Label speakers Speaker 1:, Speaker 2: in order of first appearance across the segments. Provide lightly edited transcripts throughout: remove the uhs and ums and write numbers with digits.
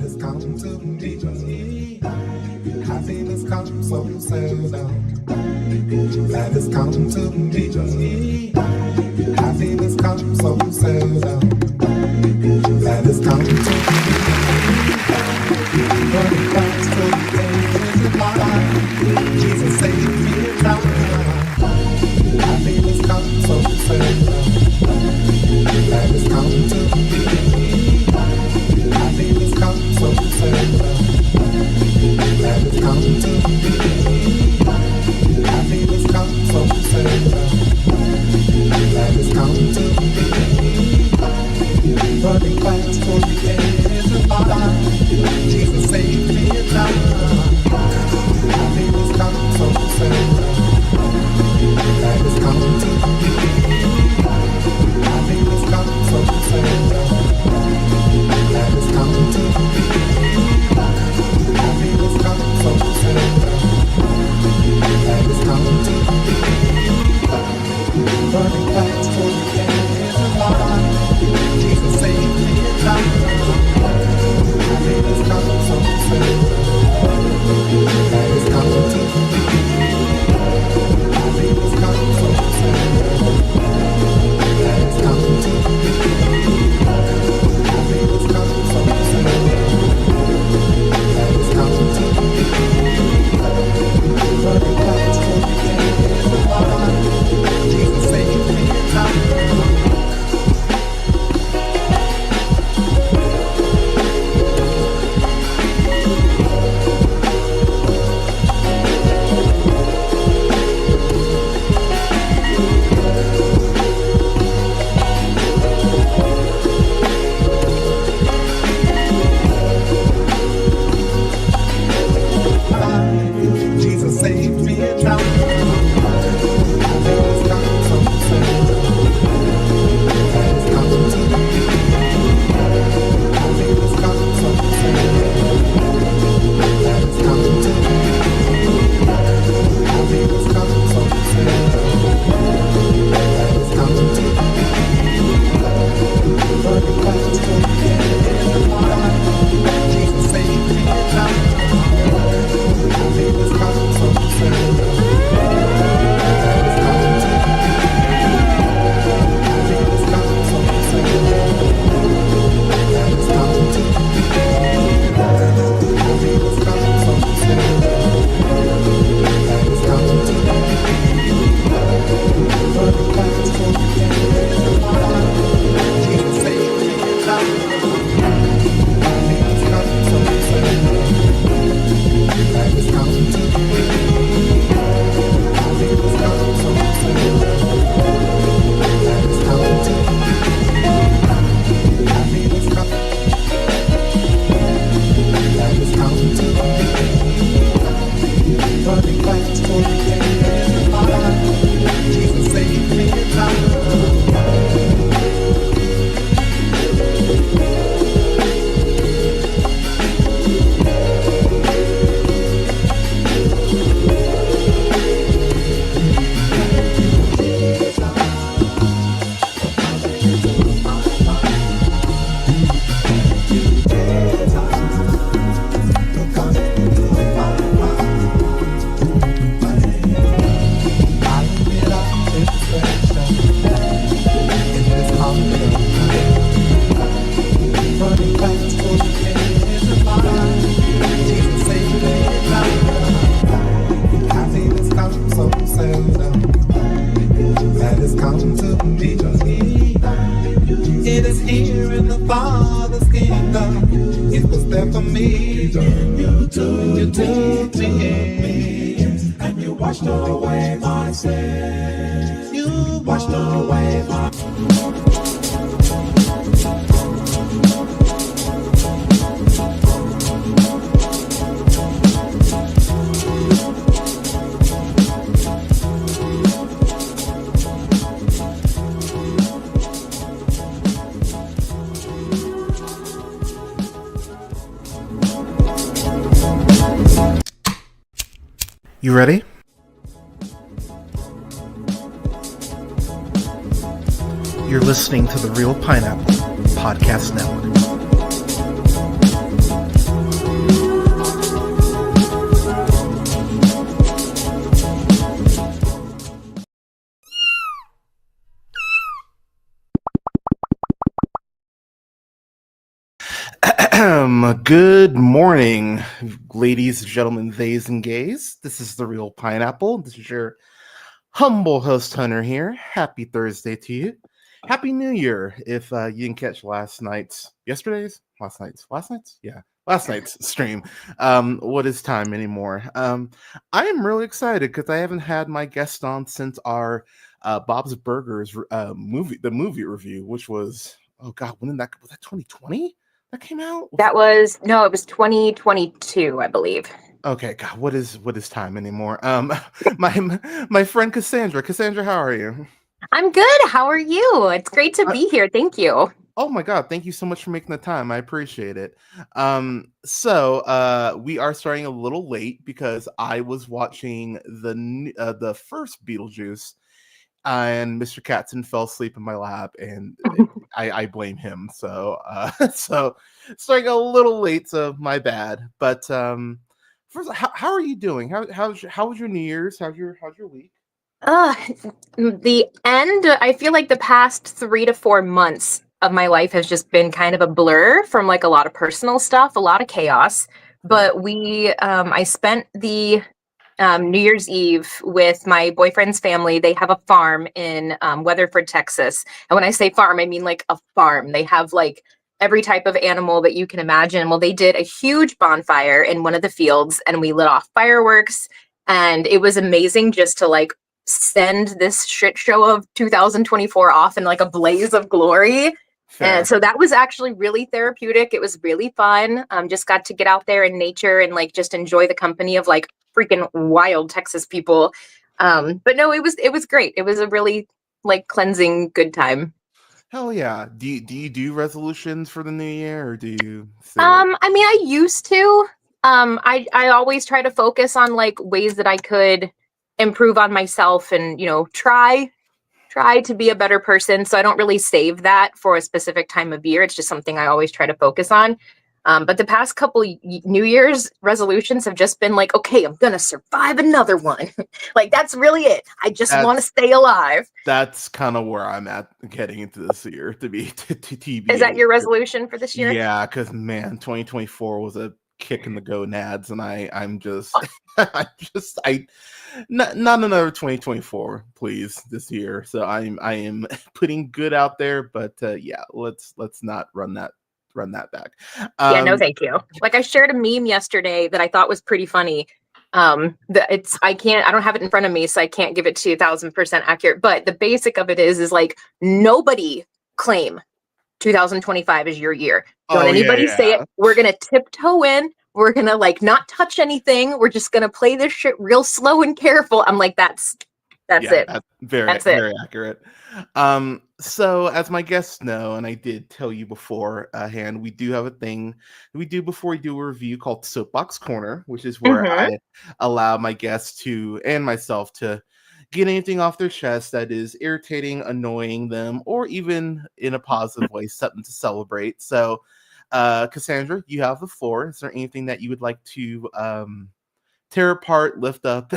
Speaker 1: has come to me. Happiness comes so seldom. That has come to me. Happiness comes so seldom. That has come to me. Running back to the days of my life. Jesus saved me a time. Happiness comes so seldom. That has come to me. Happiness comes so seldom. That has come to me. Happiness comes so seldom. That has come to me. Running fast for the edge of my life. Jesus saved me a time. Happiness comes so seldom. That has come to me. Happiness comes so seldom. That has come to me. Happiness comes so seldom. That has come to me. Running fast for the edge of my life. Jesus saved me a time. Happiness comes so seldom. That has come to me. Happiness comes so seldom. That has come to me. Happiness comes so seldom. That has come to me. Running fast for the edge of my life. Jesus saved me a time. Jesus saved me a time. Happiness comes so seldom. That has come to me. Happiness comes so seldom. That has come to me. Happiness comes so seldom. That has come to me. Running fast for the edge of my life. Jesus saved me a time. Happiness comes so seldom. That has come to me. Happiness comes so seldom. That has come to me. Happiness comes so seldom. That has come to me. Running fast for the edge of my life. Jesus saved me a time. Happiness comes so seldom. That has come to me. Happiness comes so seldom. That has come to me. Happiness comes. That has come to me. Running fast for the edge of my life. Jesus saved me a time. It is here in the Father's kingdom. It was there for me. You took me in, and you washed away my sins. You washed away my.
Speaker 2: You ready? You're listening to the Real Pineapple Podcast Network. Good morning, ladies, gentlemen, theys, and gays. This is The Real Pineapple. This is your humble host, Hunter, here. Happy Thursday to you. Happy New Year. If you didn't catch last night's stream. What is time anymore? I am really excited because I haven't had my guest on since our Bob's Burgers movie review, which was, oh God, was that 2020? That came out?
Speaker 3: It was 2022, I believe.
Speaker 2: Okay, God, what is time anymore? My friend Cassandra. Cassandra, how are you?
Speaker 3: I'm good. How are you? It's great to be here. Thank you.
Speaker 2: Oh my God, thank you so much for making the time. I appreciate it. So we are starting a little late because I was watching the first Beetlejuice, and Mr. Katzen fell asleep in my lap, and I blame him. So so starting a little late, so my bad. But first, how are you doing? How was your New Year's? How's your week?
Speaker 3: The end. I feel like the past 3 to 4 months of my life has just been kind of a blur from like a lot of personal stuff, a lot of chaos. But I spent the New Year's Eve with my boyfriend's family. They have a farm in Weatherford, Texas. And when I say farm, I mean like a farm. They have like every type of animal that you can imagine. Well, they did a huge bonfire in one of the fields and we lit off fireworks. And it was amazing just to like send this shit show of 2024 off in like a blaze of glory. Fair. And so that was actually really therapeutic. It was really fun. Just got to get out there in nature and like just enjoy the company of like freaking wild Texas people. But no, it was great. It was a really like cleansing good time.
Speaker 2: Hell yeah. Do you do resolutions for the new year, or do you
Speaker 3: I mean, I used to. I always try to focus on like ways that I could improve on myself and, you know, try to be a better person. So I don't really save that for a specific time of year. It's just something I always try to focus on. But the past couple New Year's resolutions have just been like, okay, I'm going to survive another one. Like, that's really it. I just want to stay alive.
Speaker 2: That's kind of where I'm at getting into this year to be TB.
Speaker 3: Is that your resolution for this year?
Speaker 2: Yeah, because man, 2024 was a kick in the gonads, and I'm just not another 2024, please, this year. So I am putting good out there, but yeah, let's not run that back.
Speaker 3: Yeah, no, thank you. Like I shared a meme yesterday that I thought was pretty funny. I don't have it in front of me, so I can't give it to you 1,000% accurate. But the basic of it is like nobody claim 2025 is your year. Don't anybody say it. We're gonna tiptoe in. We're gonna like not touch anything. We're just gonna play this shit real slow and careful. I'm like, that's it.
Speaker 2: That's very accurate. So as my guests know, and I did tell you beforehand, we do have a thing we do before we do a review called Soapbox Corner, which is where I allow my guests to and myself to get anything off their chest that is irritating, annoying them, or even in a positive way, something to celebrate. So Cassandra, you have the floor. Is there anything that you would like to tear apart, lift up,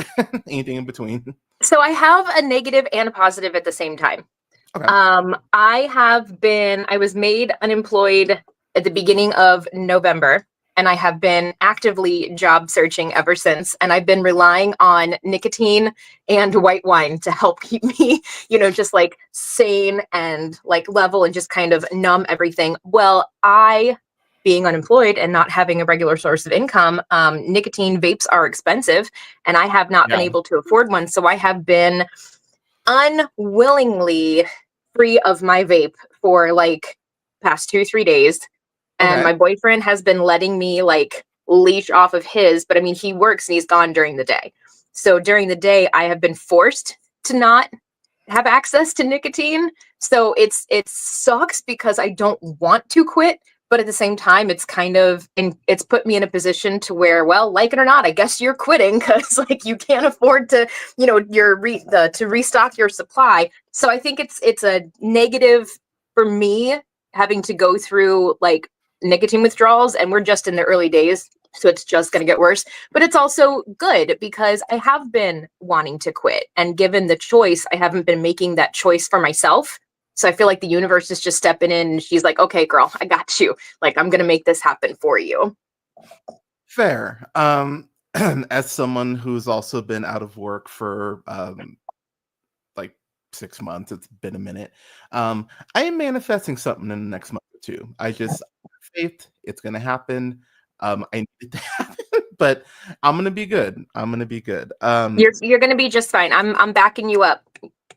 Speaker 2: anything in between?
Speaker 3: So I have a negative and a positive at the same time. Okay. I was made unemployed at the beginning of November, and I have been actively job searching ever since. And I've been relying on nicotine and white wine to help keep me, you know, just like sane and like level and just kind of numb everything. Well, being unemployed and not having a regular source of income, nicotine vapes are expensive, and I have not been able to afford one. So I have been unwillingly free of my vape for like past 2-3 days. And my boyfriend has been letting me like leash off of his, but I mean, he works and he's gone during the day. So during the day, I have been forced to not have access to nicotine. So it sucks because I don't want to quit, but at the same time, it's put me in a position to where, well, like it or not, I guess you're quitting because like you can't afford to, you know, to restock your supply. So I think it's a negative for me having to go through like nicotine withdrawals, and we're just in the early days, so it's just going to get worse. But it's also good because I have been wanting to quit, and given the choice, I haven't been making that choice for myself. So I feel like the universe is just stepping in, and she's like, okay, girl, I got you. Like, I'm going to make this happen for you.
Speaker 2: Fair. As someone who's also been out of work for like 6 months, it's been a minute. I am manifesting something in the next month or two. I just have faith it's gonna happen. I need it to happen, but I'm gonna be good. I'm gonna be good.
Speaker 3: You're going to be just fine. I'm backing you up.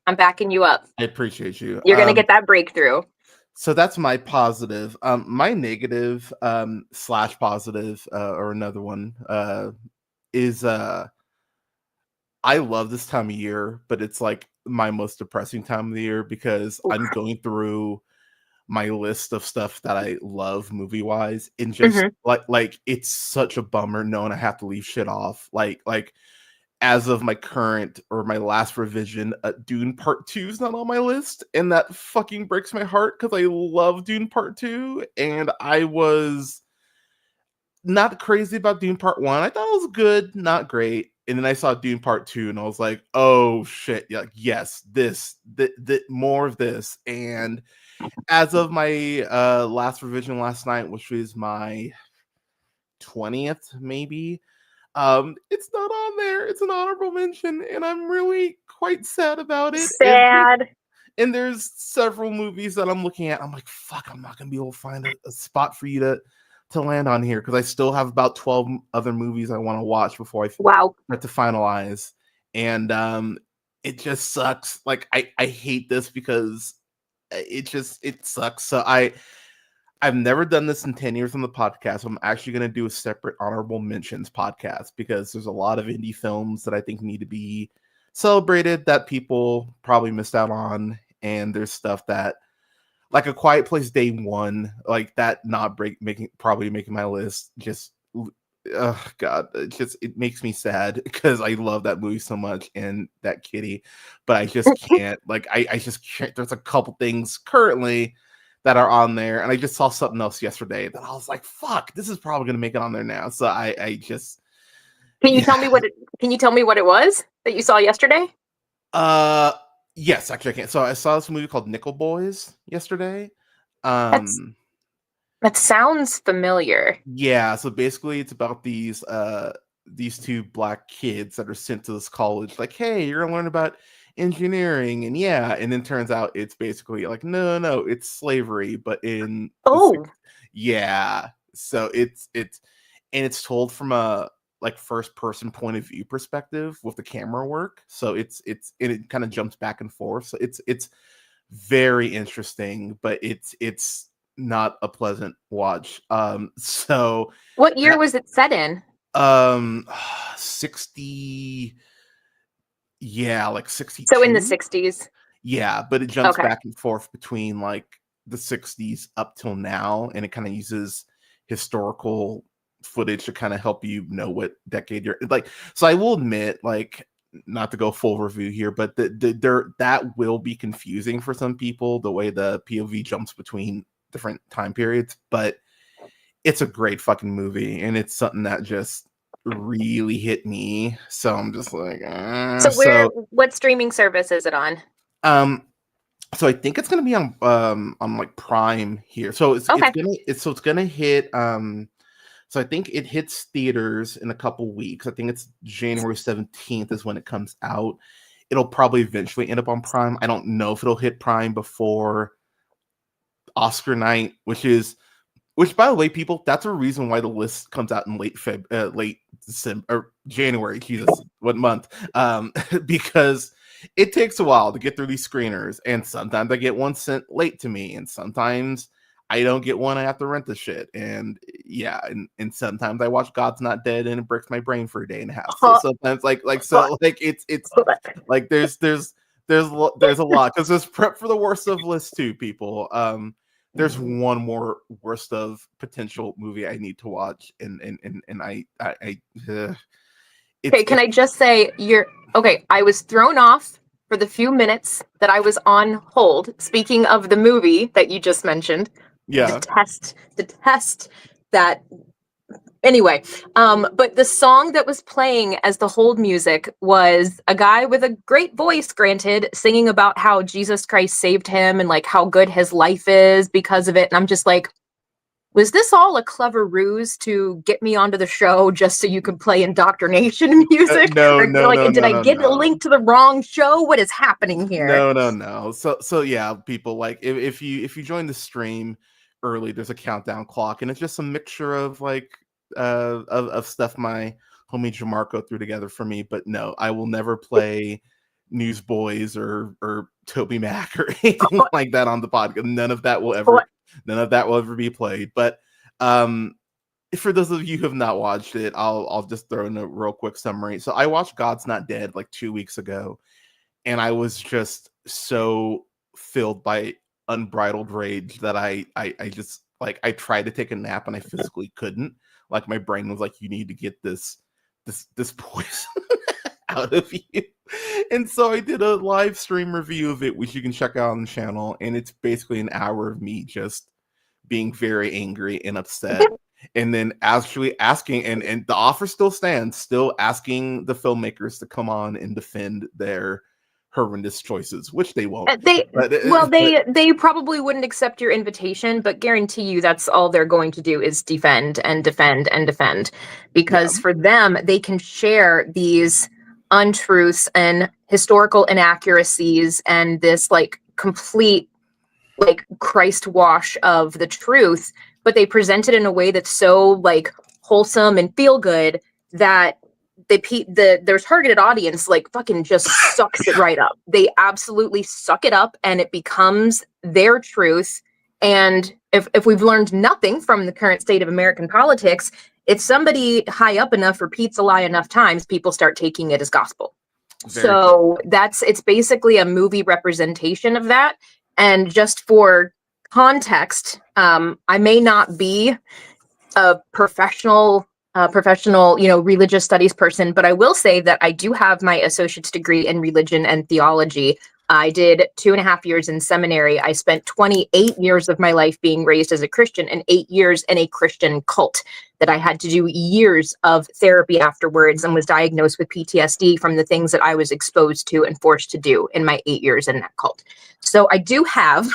Speaker 3: I'm backing you up.
Speaker 2: I appreciate you.
Speaker 3: You're going to get that breakthrough.
Speaker 2: So that's my positive. My negative slash positive, or another one, is I love this time of year, but it's like my most depressing time of the year because I'm going through my list of stuff that I love movie wise, and just like it's such a bummer knowing I have to leave shit off. Like as of my current or my last revision, Dune Part 2 is not on my list, and that fucking breaks my heart because I love Dune Part 2, and I was not crazy about Dune Part 1. I thought it was good, not great. And then I saw Dune Part 2 and I was like, oh shit, yeah, yes, this more of this. And as of my last revision last night, which was my 20th, maybe, it's not on there. It's an honorable mention, and I'm really quite sad about it.
Speaker 3: Sad.
Speaker 2: And there's several movies that I'm looking at. I'm like, fuck, I'm not gonna be able to find a spot for you to land on here because I still have about 12 other movies I want to watch before I have to finalize. And it just sucks. Like I hate this because it sucks. So I've never done this in 10 years on the podcast. So I'm actually going to do a separate honorable mentions podcast because there's a lot of indie films that I think need to be celebrated that people probably missed out on. And there's stuff that, like A Quiet Place Day 1, like that not making my list. Just, oh God, it makes me sad because I love that movie so much and that kitty, but I just can't. Like I just can't. There's a couple things currently that are on there, and I just saw something else yesterday that I was like, fuck, this is probably gonna make it on there now. So I just
Speaker 3: Can you tell me what it was that you saw yesterday?
Speaker 2: Yes, actually I can. So I saw this movie called Nickel Boys yesterday.
Speaker 3: That sounds familiar.
Speaker 2: Yeah, so basically it's about these two black kids that are sent to this college, like, hey, you're gonna learn about engineering, and then turns out it's basically like, no, it's slavery, but in yeah. So it's told from a like first person point of view perspective with the camera work. So it kind of jumps back and forth. So it's very interesting, but it's not a pleasant watch. So
Speaker 3: what year was it set in?
Speaker 2: 60, like 62.
Speaker 3: So in the 60s.
Speaker 2: Yeah, but it jumps back and forth between like the 60s up till now, and it kind of uses historical footage to kind of help you know what decade you're like. So I will admit, like, not to go full review here, but that will be confusing for some people, the way the POV jumps between different time periods, but it's a great fucking movie, and it's something that just really hit me. So I'm just like,
Speaker 3: what streaming service is it on?
Speaker 2: So I think it's gonna be on like Prime here. So it's gonna hit so I think it hits theaters in a couple weeks. I think it's January 17th is when it comes out. It'll probably eventually end up on Prime. I don't know if it'll hit Prime before Oscar night, which by the way, people, that's a reason why the list comes out in late December or January. Jesus, what month? Because it takes a while to get through these screeners, and sometimes I get one sent late to me, and sometimes I don't get one. I have to rent the shit, and and sometimes I watch God's Not Dead, and it breaks my brain for a day and a half. So sometimes, it's like there's a lot because there's prep for the worst of list too, people. There's one more worst of potential movie I need to watch, and
Speaker 3: okay, can I just say I was thrown off for the few minutes that I was on hold. Speaking of the movie that you just mentioned,
Speaker 2: yeah,
Speaker 3: the test that Anyway, but the song that was playing as the hold music was a guy with a great voice, granted, singing about how Jesus Christ saved him and like how good his life is because of it. And I'm just like, was this all a clever ruse to get me onto the show just so you could play indoctrination music?
Speaker 2: No,
Speaker 3: Or
Speaker 2: no,
Speaker 3: like,
Speaker 2: no,
Speaker 3: did
Speaker 2: no,
Speaker 3: I
Speaker 2: no,
Speaker 3: get a
Speaker 2: no.
Speaker 3: link to the wrong show? What is happening here?
Speaker 2: No. So yeah, people, like if you join the stream early, there's a countdown clock, and it's just a mixture of like of stuff my homie Jamarco threw together for me. But no, I will never play Newsboys or Toby Mac or anything like that on the podcast. None of that will ever be played. But for those of you who have not watched it, I'll just throw in a real quick summary. So I watched God's Not Dead like 2 weeks ago, and I was just so filled by unbridled rage that I just like I tried to take a nap and I physically couldn't. Like my brain was like, you need to get this poison out of you. And so I did a live stream review of it, which you can check out on the channel, and it's basically an hour of me just being very angry and upset. And then actually asking, and the offer still stands, still asking the filmmakers to come on and defend their horrendous choices, which they won't.
Speaker 3: They probably wouldn't accept your invitation, but guarantee you that's all they're going to do is defend and defend and defend, because for them, they can share these untruths and historical inaccuracies and this like complete like Christ wash of the truth, but they present it in a way that's so like wholesome and feel good that their targeted audience like fucking just sucks it right up. They absolutely suck it up, and it becomes their truth. And if we've learned nothing from the current state of American politics, if somebody high up enough repeats a lie enough times, people start taking it as gospel. So it's basically a movie representation of that. And just for context, I may not be a professional, religious studies person, but I will say that I do have my associate's degree in religion and theology. I did 2.5 years in seminary. I spent 28 years of my life being raised as a Christian and 8 years in a Christian cult that I had to do years of therapy afterwards, and was diagnosed with PTSD from the things that I was exposed to and forced to do in my 8 years in that cult. So I do have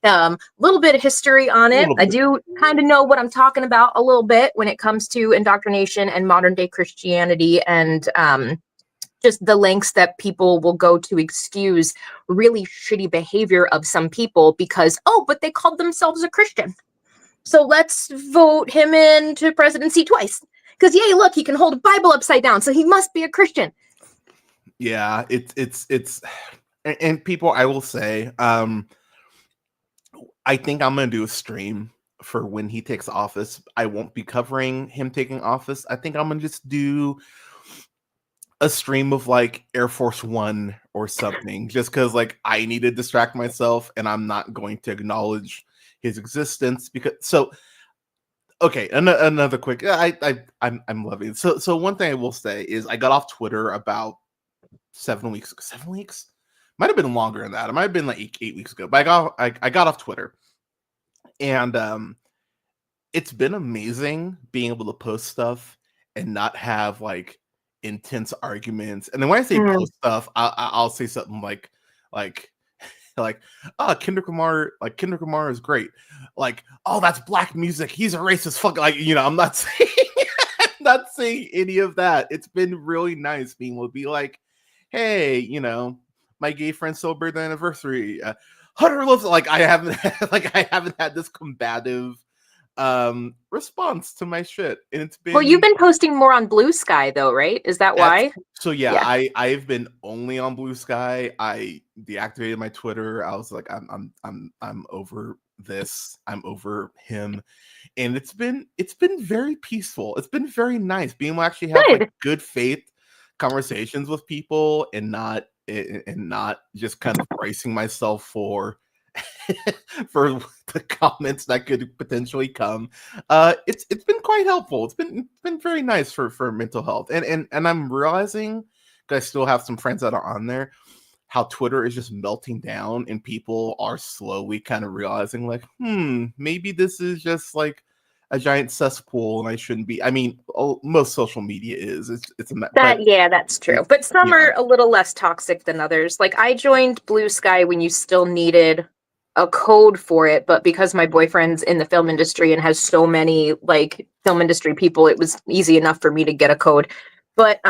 Speaker 3: a little bit of history on it. I do kind of know what I'm talking about a little bit when it comes to indoctrination and modern day Christianity, and just the lengths that people will go to excuse really shitty behavior of some people because, but they called themselves a Christian, so let's vote him into presidency twice. Because, yay, look, he can hold a Bible upside down, so he must be a Christian.
Speaker 2: Yeah, it's and people, I will say, I think I'm going to do a stream for when he takes office. I won't be covering him taking office. I think I'm going to just do a stream of like Air Force One or something, just because like I need to distract myself and I'm not going to acknowledge his existence another quick, I'm loving it. So one thing I will say is I got off Twitter about 7 weeks, might have been longer than that. It might have been like 8 weeks ago, but I got off Twitter, and it's been amazing being able to post stuff and not have like intense arguments. And then when I say post stuff, I'll say something like Kendrick Lamar is great. Like, oh, that's black music. He's a racist fuck. Like, I'm not saying not saying any of that. It's been really nice being able to be like, hey, my gay friend celebrated the anniversary. Hunter loves it. Like I haven't had this combative response to my shit, and it's been.
Speaker 3: Well, you've been posting more on Blue Sky though, right? Is that why?
Speaker 2: So yeah. I've been only on Blue Sky. I deactivated my Twitter. I was like, I'm over this. I'm over him, and it's been very peaceful. It's been very nice being able to actually have like good faith conversations with people and not just kind of bracing myself for the comments that could potentially come. It's been quite helpful. It's been very nice for mental health, and I'm realizing, because I still have some friends that are on there, how Twitter is just melting down, and people are slowly kind of realizing like, maybe this is just like a giant cesspool, and I shouldn't be. I mean, most social media is. It's a
Speaker 3: yeah, that's true. But some are a little less toxic than others. Like I joined Blue Sky when you still needed a code for it, but because my boyfriend's in the film industry and has so many like film industry people, it was easy enough for me to get a code. But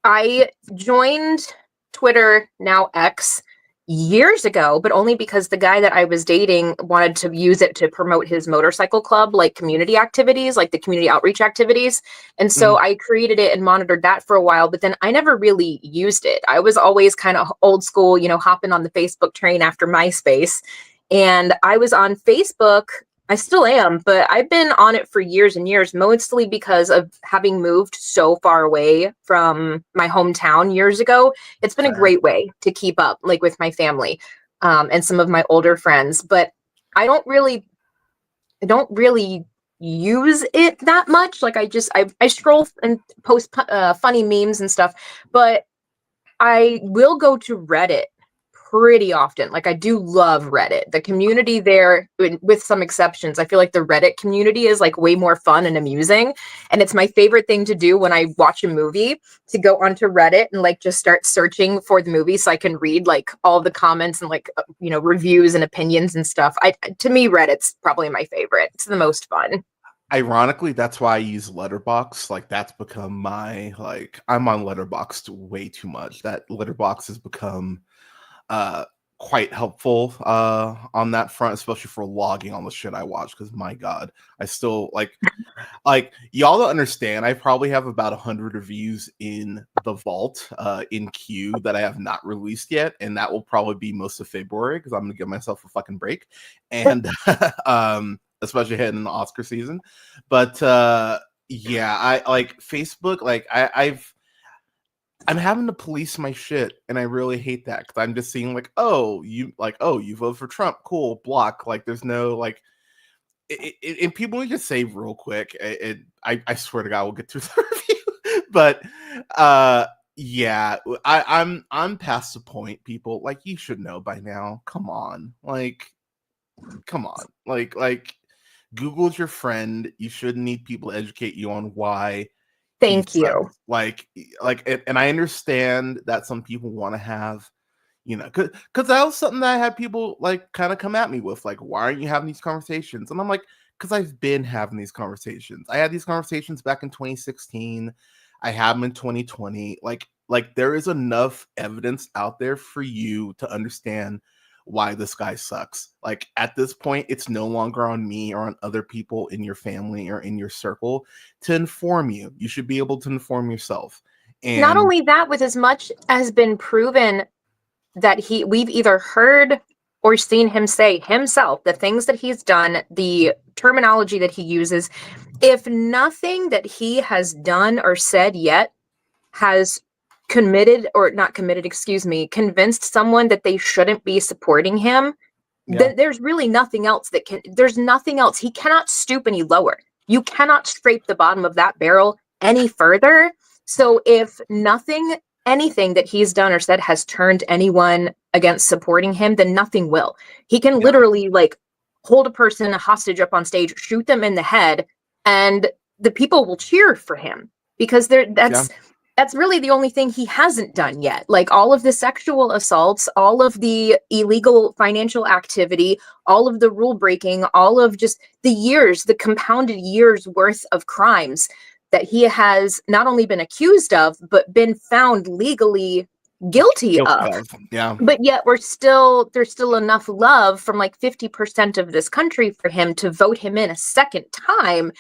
Speaker 3: I joined Twitter, now X, years ago, but only because the guy that I was dating wanted to use it to promote his motorcycle club, like community activities, like the community outreach activities. And so I created it and monitored that for a while, but then I never really used it. I was always kind of old school, you know, hopping on the Facebook train after MySpace. And I was on Facebook. I still am, but I've been on it for years and years, mostly because of having moved so far away from my hometown years ago. It's been a great way to keep up, like with my family and some of my older friends. But I don't really use it that much. Like I scroll and post funny memes and stuff, but I will go to Reddit pretty often. Like I do love Reddit. The community there, with some exceptions, I feel like the Reddit community is like way more fun and amusing. And it's my favorite thing to do when I watch a movie, to go onto Reddit and like just start searching for the movie so I can read like all the comments and like, you know, reviews and opinions and stuff. To me, Reddit's probably my favorite. It's the most fun.
Speaker 2: Ironically, that's why I use Letterboxd. Like that's become my, like, I'm on Letterboxd way too much. That Letterboxd has become quite helpful on that front, especially for logging on the shit I watch, because my god, I still like y'all don't understand, I probably have about 100 reviews in the vault in queue that I have not released yet, and that will probably be most of February because I'm gonna give myself a fucking break, and especially heading in the Oscar season. But yeah, I like Facebook, like I'm having to police my shit, and I really hate that because I'm just seeing like, you vote for Trump, cool, block. Like, there's no like, and people we just save real quick. I swear to God, we'll get to the review, but yeah, I'm past the point. People, like, you should know by now. Come on, like Google's your friend. You shouldn't need people to educate you on why.
Speaker 3: Thank you.
Speaker 2: Like, and I understand that some people want to have, you know, because that was something that I had people like kind of come at me with, like, why aren't you having these conversations? And I'm like, because I've been having these conversations. I had these conversations back in 2016. I have them in 2020. Like there is enough evidence out there for you to understand why this guy sucks. Like at this point, it's no longer on me or on other people in your family or in your circle to inform you. You should be able to inform yourself. And
Speaker 3: not only that, with as much has been proven that we've either heard or seen him say himself, the things that he's done, the terminology that he uses, if nothing that he has done or said yet has convinced someone that they shouldn't be supporting him, then there's really nothing else there's nothing else. He cannot stoop any lower. You cannot scrape the bottom of that barrel any further. So if anything that he's done or said has turned anyone against supporting him, then nothing will. He can literally like hold a person hostage up on stage, shoot them in the head, and the people will cheer for him because that's really the only thing he hasn't done yet. Like all of the sexual assaults, all of the illegal financial activity, all of the rule breaking, all of just the compounded years worth of crimes that he has not only been accused of, but been found legally guilty of.
Speaker 2: Yeah.
Speaker 3: But yet there's still enough love from like 50% of this country for him to vote him in a second time.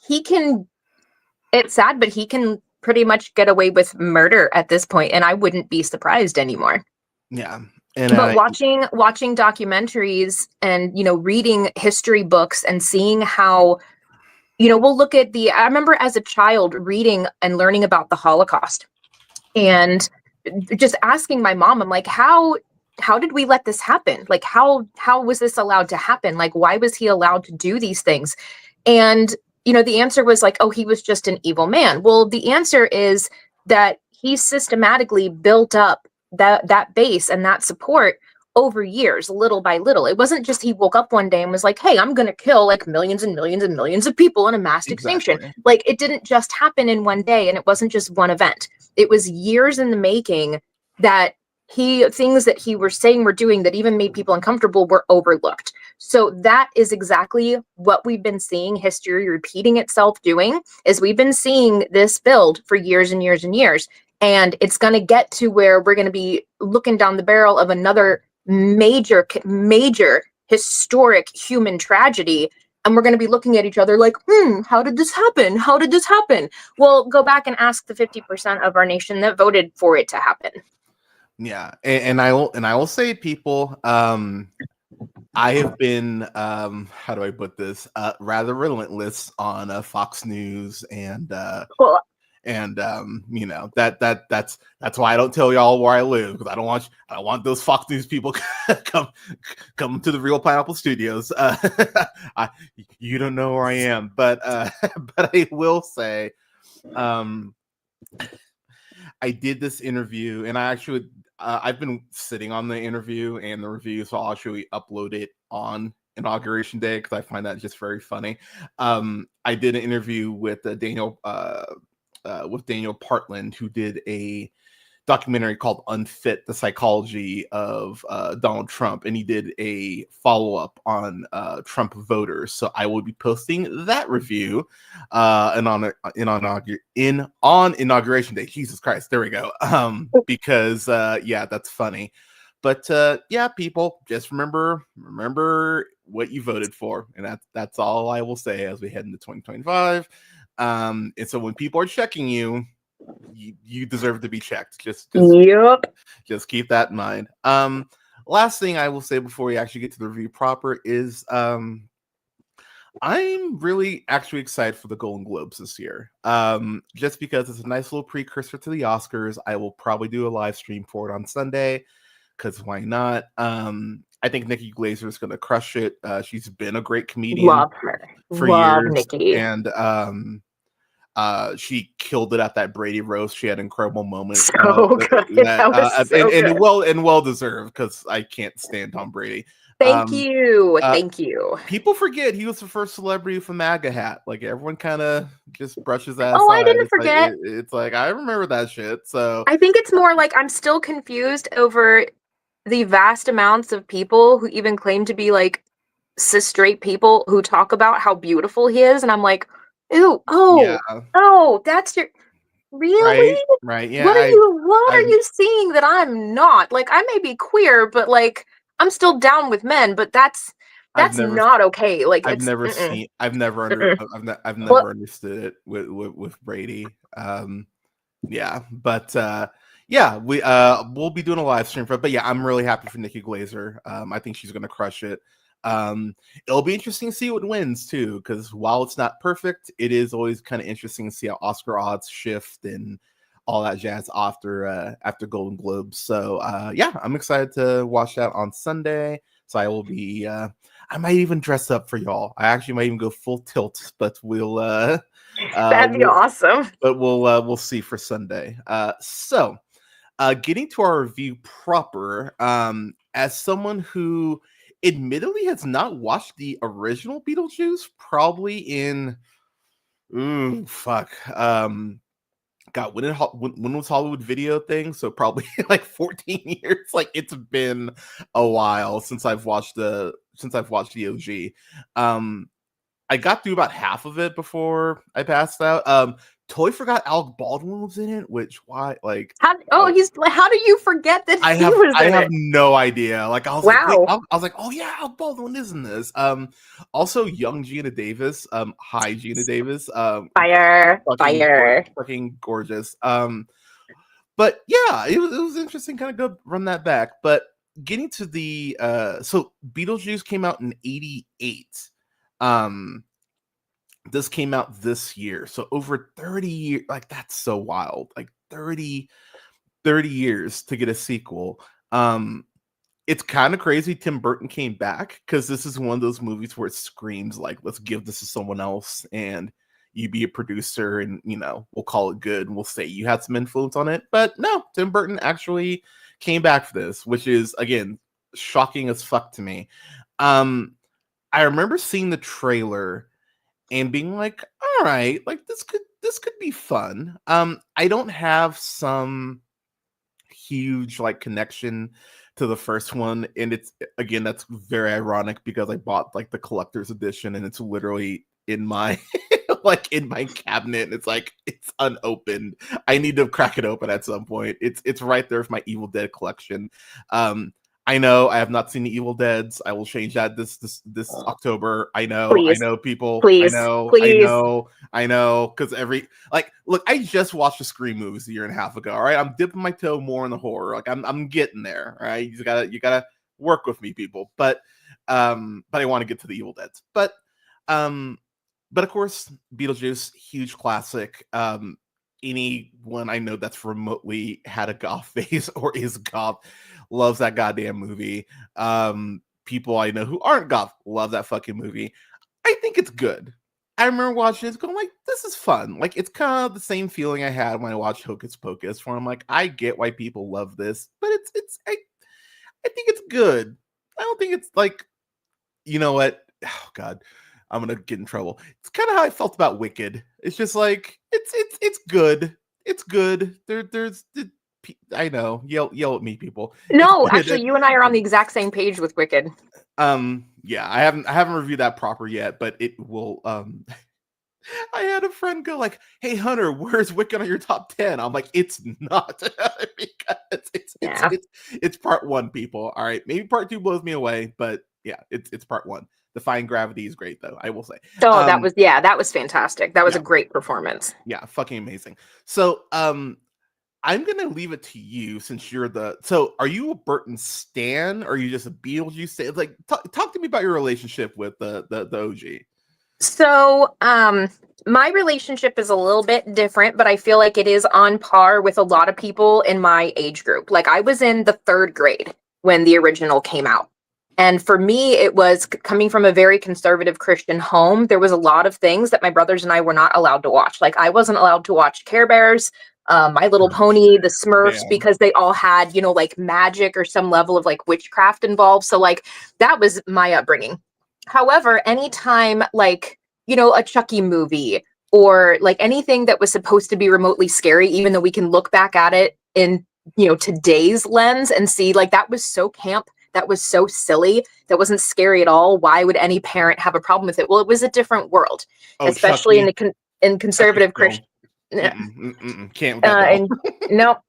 Speaker 3: It's sad, but he can pretty much get away with murder at this point, and I wouldn't be surprised anymore.
Speaker 2: Yeah.
Speaker 3: But watching documentaries and, you know, reading history books and seeing how, you know, we'll look at I remember as a child reading and learning about the Holocaust and just asking my mom, I'm like, how did we let this happen? Like, how was this allowed to happen? Like, why was he allowed to do these things? And you know, the answer was like, oh, he was just an evil man. Well, the answer is that he systematically built up that base and that support over years, little by little. It wasn't just he woke up one day and was like, hey, I'm going to kill like millions and millions and millions of people in a mass extinction.
Speaker 2: Exactly.
Speaker 3: Like, it didn't just happen in one day, and it wasn't just one event. It was years in the making that things that he were saying were doing that even made people uncomfortable were overlooked. So that is exactly what we've been seeing history repeating itself doing, is we've been seeing this build for years and years and years. And it's going to get to where we're going to be looking down the barrel of another major historic human tragedy. And we're going to be looking at each other like, how did this happen? How did this happen? Well, go back and ask the 50% of our nation that voted for it to happen.
Speaker 2: Yeah, and I will say, people, I have been, how do I put this, rather relentless on Fox News and
Speaker 3: Well,
Speaker 2: you know, that's why I don't tell y'all where I live, because I don't want those Fox News people come to the Real Pineapple Studios. You don't know where I am, but I will say, I did this interview, and I actually I've been sitting on the interview and the review, so I'll actually upload it on Inauguration Day because I find that just very funny. I did an interview with Daniel Partland, who did a documentary called Unfit: The Psychology of Donald Trump, and he did a follow-up on Trump voters. So I will be posting that review on Inauguration Day. Jesus Christ, there we go. Because yeah, that's funny. But yeah, people, just remember what you voted for, and that's all I will say as we head into 2025. And so when people are checking you, you deserve to be checked. Just keep that in mind. Last thing I will say before we actually get to the review proper is I'm really actually excited for the Golden Globes this year. Just because it's a nice little precursor to the Oscars. I will probably do a live stream for it on Sunday, because why not? I think Nikki Glaser is going to crush it. She's been a great comedian.
Speaker 3: Love her.
Speaker 2: For
Speaker 3: Love
Speaker 2: years,
Speaker 3: Nikki.
Speaker 2: and she killed it at that Brady roast. She had incredible moments.
Speaker 3: So good. That was so good.
Speaker 2: And well deserved, because I can't stand Tom Brady.
Speaker 3: Thank you.
Speaker 2: People forget he was the first celebrity with a MAGA hat. Like, everyone kind of just brushes that aside.
Speaker 3: Oh, I didn't forget.
Speaker 2: It's like I remember that shit. So
Speaker 3: I think it's more like I'm still confused over the vast amounts of people who even claim to be like cis straight people who talk about how beautiful he is, and I'm like, that's your really
Speaker 2: right. Yeah.
Speaker 3: What are you seeing that I'm not? Like, I may be queer, but like I'm still down with men, but that's not okay. Like,
Speaker 2: I've never understood it with Brady. Yeah, but yeah, we'll be doing a live stream for it. But yeah, I'm really happy for Nikki Glaser. I think she's gonna crush it. It'll be interesting to see what wins too, because while it's not perfect, it is always kind of interesting to see how Oscar odds shift and all that jazz after Golden Globes. So yeah, I'm excited to watch that on Sunday. So I will be I might even dress up for y'all. I actually might even go full tilt, but we'll
Speaker 3: that'd be awesome.
Speaker 2: But we'll see for Sunday. So getting to our review proper, as someone who admittedly has not watched the original Beetlejuice probably in God, when was Hollywood Video thing? So probably like 14 years. Like, it's been a while since I've watched the OG. I got through about half of it before I passed out. Totally forgot Alec Baldwin was in it, which why like
Speaker 3: how do you forget that
Speaker 2: I have no idea. Like, I was like, oh yeah, Alec Baldwin is in this. Also young Gina Davis. Hi Gina Davis.
Speaker 3: Fire.
Speaker 2: Fucking gorgeous. But yeah, it was interesting kind of go run that back. But getting to the so Beetlejuice came out in 1988. This came out this year, so over 30 years. Like, that's so wild. Like 30 years to get a sequel. It's kind of crazy Tim Burton came back, because this is one of those movies where it screams like, let's give this to someone else and you be a producer, and we'll call it good and we'll say you had some influence on it. But no, Tim Burton actually came back for this, which is again shocking as fuck to me. I remember seeing the trailer and being like, all right, like this could be fun. I don't have some huge like connection to the first one, and it's, again, that's very ironic because I bought like the collector's edition and it's literally in my like in my cabinet, and it's like it's unopened. I need to crack it open at some point. It's right there with my Evil Dead collection. I know I have not seen the Evil Deads. I will change that this October.
Speaker 3: Please.
Speaker 2: I know people.
Speaker 3: Please. Please.
Speaker 2: I know. Because look, I just watched the Scream movies a year and a half ago. All right, I'm dipping my toe more in the horror. Like I'm getting there. All right, you gotta work with me, people. But I want to get to the Evil Deads. But of course, Beetlejuice, huge classic. Anyone I know that's remotely had a goth phase or is goth loves that goddamn movie. People I know who aren't goth love that fucking movie. I think it's good. I remember watching it going like, this is fun. Like, it's kind of the same feeling I had when I watched Hocus Pocus, where I'm like, I get why people love this, but I think it's good. I don't think it's like, you know what? Oh God, I'm gonna get in trouble. It's kind of how I felt about Wicked. It's just like it's good. It's good. There's I know. Yell at me, people.
Speaker 3: No, actually, you and I are on the exact same page with Wicked.
Speaker 2: Yeah, I haven't reviewed that proper yet, but it will. I had a friend go like, "Hey Hunter, where's Wicked on your top 10?" I'm like, "It's not because it's part 1, people. All right, maybe part 2 blows me away, but yeah, it's part 1. Defying Gravity is great, though, I will say.
Speaker 3: Oh, that was fantastic. That was a great performance.
Speaker 2: Yeah, fucking amazing. So, I'm gonna leave it to you since you're so are you a Burton stan or are you just a Beetlejuice stan? Like, talk to me about your relationship with the OG.
Speaker 3: So, my relationship is a little bit different, but I feel like it is on par with a lot of people in my age group. Like, I was in the 3rd grade when the original came out. And for me, it was coming from a very conservative Christian home. There was a lot of things that my brothers and I were not allowed to watch. Like, I wasn't allowed to watch Care Bears, My Little Pony, the Smurfs, because they all had, like magic or some level of like witchcraft involved. So like that was my upbringing. However, anytime like, a Chucky movie or like anything that was supposed to be remotely scary, even though we can look back at it in, today's lens and see like that was so camp. That was so silly. That wasn't scary at all. Why would any parent have a problem with it? Well, it was a different world, especially
Speaker 2: Chucky.
Speaker 3: in conservative Christian.
Speaker 2: Can't.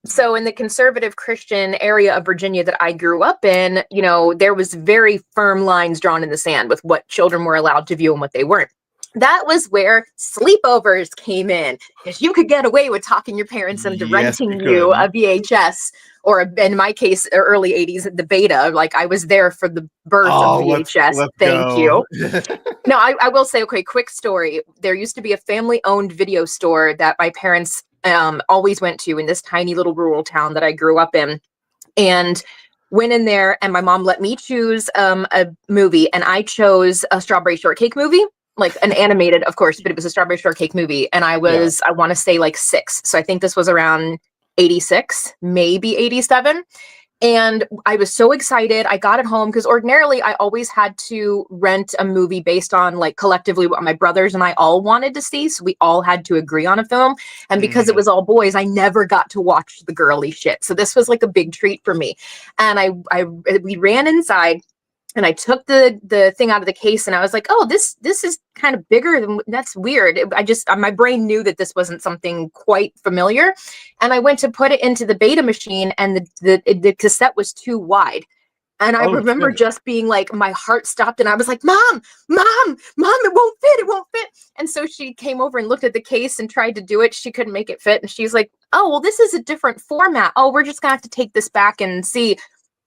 Speaker 3: So in the conservative Christian area of Virginia that I grew up in, there was very firm lines drawn in the sand with what children were allowed to view and what they weren't. That was where sleepovers came in, because you could get away with talking your parents into renting you a VHS, or in my case, early 80s, the Beta. Like, I was there for the birth of VHS. Let's Thank you. No, I will say, okay, quick story. There used to be a family-owned video store that my parents always went to in this tiny little rural town that I grew up in. And went in there, and my mom let me choose a movie, and I chose a Strawberry Shortcake movie. Like an animated, of course, but it was a Strawberry Shortcake movie. And I was, I want to say like 6. So I think this was around 86, maybe 87. And I was so excited. I got it home because ordinarily I always had to rent a movie based on like collectively what my brothers and I all wanted to see. So we all had to agree on a film. And because it was all boys, I never got to watch the girly shit. So this was like a big treat for me. And we ran inside. And I took the thing out of the case and I was like, oh, this is kind of bigger than, that's weird. My brain knew that this wasn't something quite familiar. And I went to put it into the Beta machine, and the cassette was too wide. And I remember just being like, my heart stopped, and I was like, Mom, it won't fit. And so she came over and looked at the case and tried to do it. She couldn't make it fit. And she's like, oh, well, this is a different format. Oh, we're just gonna have to take this back and see.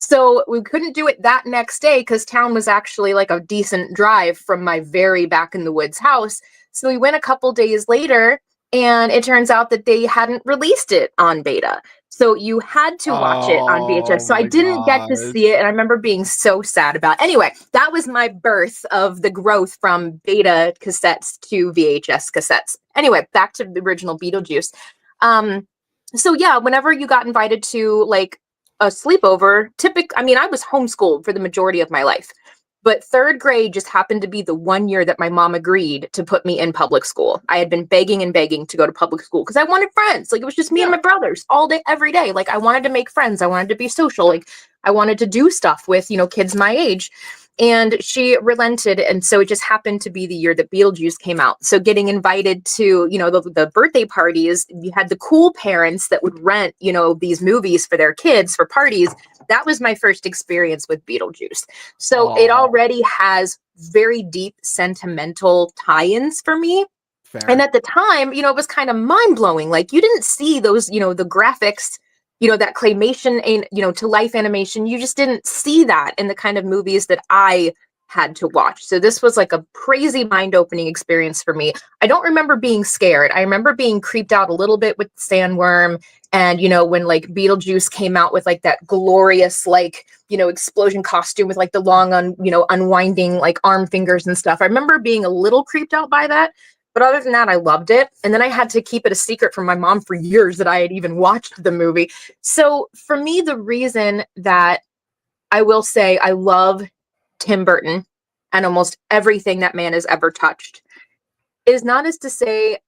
Speaker 3: So we couldn't do it that next day because town was actually like a decent drive from my very back in the woods house. So we went a couple days later, and it turns out that they hadn't released it on Beta. So you had to watch it on VHS. So I didn't get to see it. And I remember being so sad about it. Anyway, that was my birth of the growth from Beta cassettes to VHS cassettes. Anyway, back to the original Beetlejuice. So yeah, whenever you got invited to like a sleepover. I mean, I was homeschooled for the majority of my life, but third grade just happened to be the one year that my mom agreed to put me in public school. I had been begging and begging to go to public school because I wanted friends. Like, it was just me and my brothers all day, every day. Like, I wanted to make friends. I wanted to be social. Like, I wanted to do stuff with, kids my age. And she relented. And so it just happened to be the year that Beetlejuice came out. So getting invited to, the birthday parties, you had the cool parents that would rent, these movies for their kids for parties. That was my first experience with Beetlejuice. So it already has very deep sentimental tie-ins for me.
Speaker 2: Fair.
Speaker 3: And at the time, it was kind of mind-blowing. Like, you didn't see those, the graphics, that claymation and, to life animation. You just didn't see that in the kind of movies that I had to watch. So this was like a crazy mind-opening experience for me. I don't remember being scared. I remember being creeped out a little bit with the sandworm. And, when like Beetlejuice came out with like that glorious, like, explosion costume with like the long, unwinding like arm fingers and stuff. I remember being a little creeped out by that. But other than that, I loved it. And then I had to keep it a secret from my mom for years that I had even watched the movie. So for me, the reason that I will say I love Tim Burton and almost everything that man has ever touched is not as to say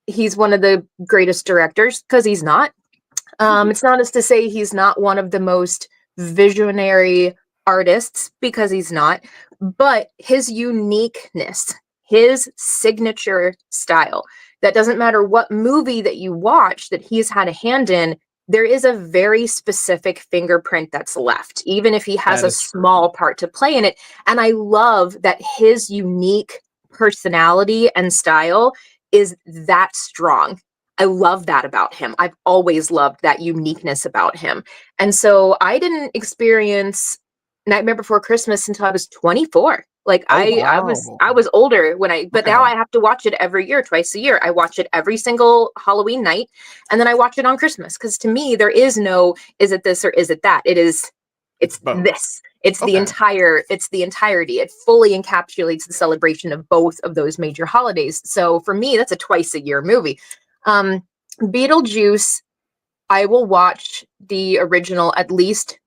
Speaker 3: he's one of the greatest directors, because he's not. It's not as to say he's not one of the most visionary artists, because he's not. But his uniqueness, his signature style, that doesn't matter what movie that you watch that he's had a hand in, there is a very specific fingerprint that's left, even if he has a small part to play in it. And I love that his unique personality and style is that strong. I love that about him. I've always loved that uniqueness about him. And so I didn't experience Nightmare Before Christmas until I was 24. Like, I was older but now I have to watch it every year, twice a year. I watch it every single Halloween night, and then I watch it on Christmas. Because to me, there is no, is it this or is it that? It's both. This. It's the entirety. It fully encapsulates the celebration of both of those major holidays. So for me, that's a twice a year movie. Beetlejuice, I will watch the original at least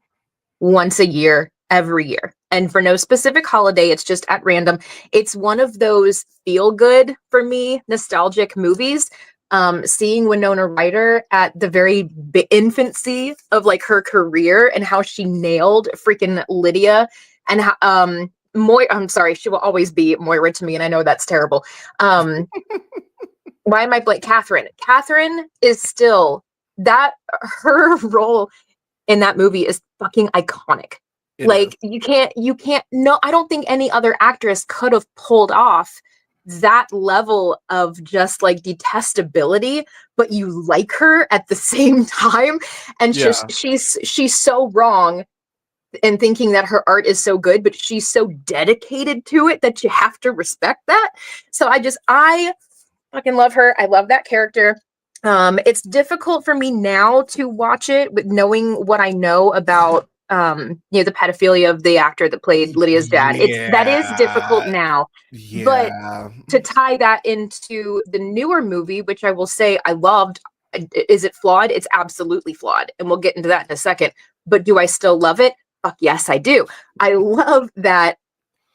Speaker 3: once a year, every year. And for no specific holiday, it's just at random. It's one of those feel good for me, nostalgic movies. Seeing Winona Ryder at the very infancy of like her career and how she nailed freaking Lydia, and how, I'm sorry, she will always be Moira to me, and I know that's terrible. Why am I Catherine? Catherine is still her role in that movie is fucking iconic. You can't no, I don't think any other actress could have pulled off that level of just like detestability, but you like her at the same time. And she's so wrong in thinking that her art is so good, but she's so dedicated to it that you have to respect that. So I fucking love her. I love that character. It's difficult for me now to watch it with knowing what I know about the pedophilia of the actor that played Lydia's dad. That is difficult now.
Speaker 2: Yeah.
Speaker 3: But to tie that into the newer movie, which I will say I loved, is it flawed? It's absolutely flawed. And we'll get into that in a second. But do I still love it? Fuck yes, I do. I love that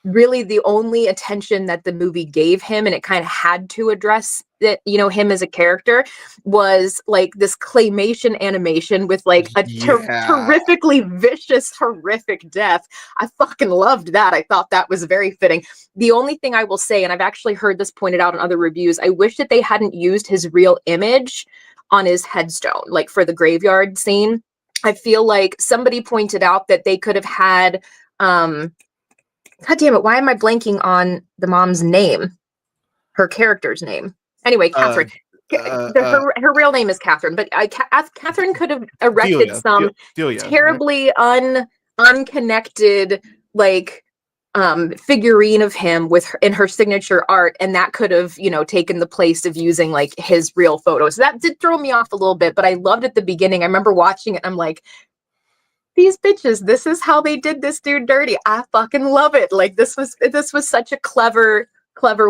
Speaker 3: really the only attention that the movie gave him, and it kind of had to address that, him as a character, was like this claymation animation with like a terrifically vicious, horrific death. I fucking loved that. I thought that was very fitting. The only thing I will say, and I've actually heard this pointed out in other reviews, I wish that they hadn't used his real image on his headstone, like for the graveyard scene. I feel like somebody pointed out that they could have had, God damn it, why am I blanking on the mom's name? Her character's name. Anyway, Catherine. Her real name is Catherine, but Catherine could have erected terribly unconnected, like, figurine of him in her signature art, and that could have, taken the place of using like his real photos. So that did throw me off a little bit, but I loved at the beginning. I remember watching it and I'm like, these bitches, this is how they did this dude dirty. I fucking love it. Like, this was such a clever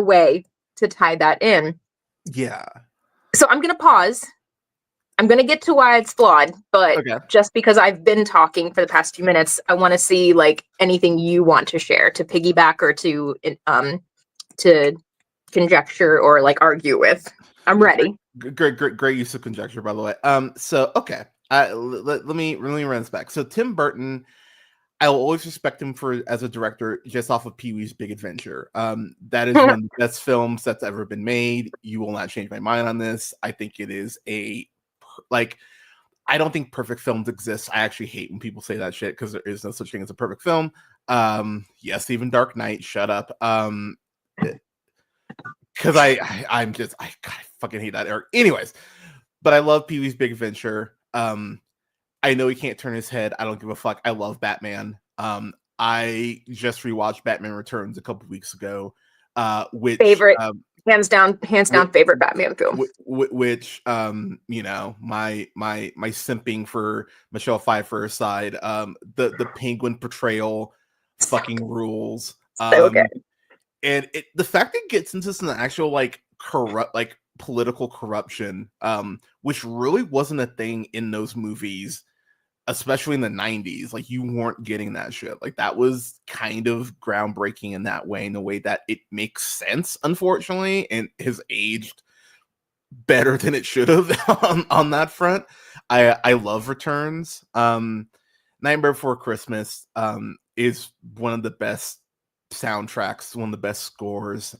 Speaker 3: way to tie that in.
Speaker 2: Yeah.
Speaker 3: So I'm gonna pause I'm going to get to why it's flawed, but
Speaker 2: Okay.
Speaker 3: just because I've been talking for the past few minutes, I want to see like anything you want to share to piggyback or to conjecture or like argue with. I'm ready.
Speaker 2: Great use of conjecture, by the way. So okay, let me run this back. So Tim Burton, I'll always respect him for as a director just off of Pee-wee's Big Adventure. That is one of the best films that's ever been made. You will not change my mind on this. I think it is I don't think perfect films exist. I actually hate when people say that shit because there is no such thing as a perfect film. Yes, even Dark Knight. Shut up. Because I fucking hate that, Eric. Anyways, but I love Pee-wee's Big Adventure. I know he can't turn his head. I don't give a fuck. I love Batman. I just rewatched Batman Returns a couple weeks ago. Which
Speaker 3: favorite, hands down favorite Batman film.
Speaker 2: Which you know, my simping for Michelle Pfeiffer aside, the Penguin portrayal fucking rules.
Speaker 3: So good.
Speaker 2: And the fact it gets into some actual like corrupt, like political corruption, which really wasn't a thing in those movies, especially in the 90s. Like you weren't getting that shit. Like that was kind of groundbreaking in that way, in the way that it makes sense, unfortunately, and has aged better than it should have on that front. I love Returns. Nightmare Before Christmas is one of the best soundtracks, one of the best scores.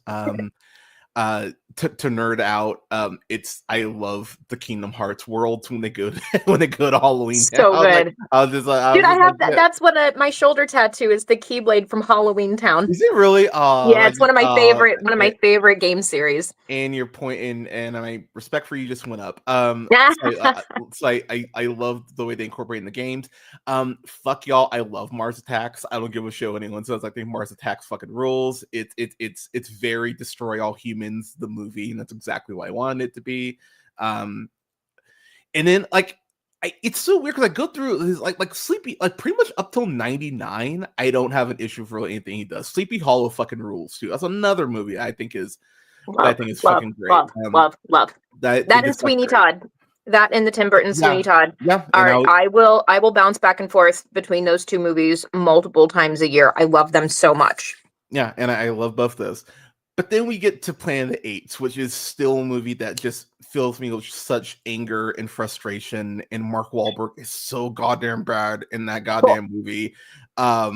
Speaker 2: To nerd out, I love the Kingdom Hearts worlds when they go to Halloween
Speaker 3: so
Speaker 2: Town.
Speaker 3: Good.
Speaker 2: Dude,
Speaker 3: I have that. That's what my shoulder tattoo is, the Keyblade from Halloween Town.
Speaker 2: Is it really?
Speaker 3: Yeah, it's one of my favorite game series.
Speaker 2: And your point and my respect for you just went up. I love the way they incorporate in the games. Fuck y'all, I love Mars Attacks. I don't give a shit what anyone says. I think Mars Attacks fucking rules. It's very Destroy All Humans, the movie, and that's exactly what I wanted it to be. And then it's so weird because I go through his like Sleepy, like pretty much up till 99, I don't have an issue for anything he does. Sleepy Hollow fucking rules too. That's another movie I think is fucking great.
Speaker 3: Love. That is Sweeney Todd. That and the Tim Burton Sweeney Todd.
Speaker 2: Yeah.
Speaker 3: All right, I will bounce back and forth between those two movies multiple times a year. I love them so much.
Speaker 2: Yeah, and I love both those. But then we get to Planet of the Apes, which is still a movie that just fills me with such anger and frustration. And Mark Wahlberg is so goddamn bad in that goddamn movie. Oh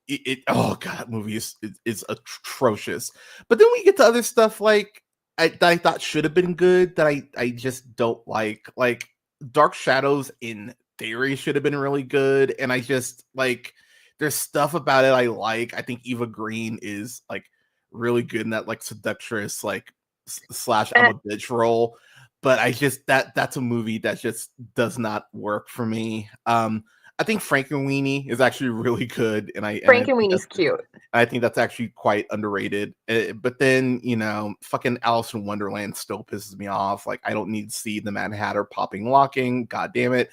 Speaker 2: god, that movie is atrocious. But then we get to other stuff like that I thought should have been good that I just don't like. Like Dark Shadows in theory should have been really good, and I just like there's stuff about it I like. I think Eva Green is like really good in that like seductress like slash I'm a bitch role, but I just that's a movie that just does not work for me. I think Frankenweenie is actually really good, and
Speaker 3: Frankenweenie's cute.
Speaker 2: I think that's actually quite underrated. But then fucking Alice in Wonderland still pisses me off. Like I don't need to see the Mad Hatter popping locking. God damn it.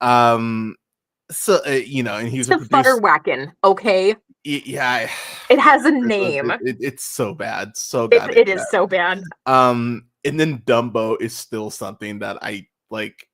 Speaker 2: So and he's
Speaker 3: the Butterwhackin', okay?
Speaker 2: Yeah,
Speaker 3: it has a name.
Speaker 2: It's so bad, so
Speaker 3: bad. It is so bad.
Speaker 2: And then Dumbo is still something that I like.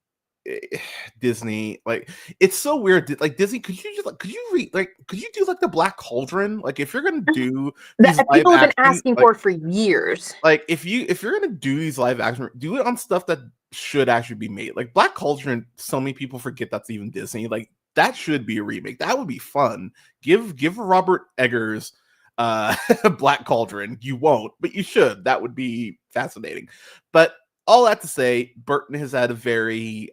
Speaker 2: Disney, like it's so weird. Like Disney, could you do like the Black Cauldron? Like if you're gonna do
Speaker 3: these people have been asking for years.
Speaker 2: Like if you're gonna do these live action, do it on stuff that should actually be made. Like Black Cauldron, so many people forget that's even Disney. Like that should be a remake. That would be fun. Give Robert Eggers Black Cauldron. You won't, but you should. That would be fascinating. But all that to say, Burton has had a very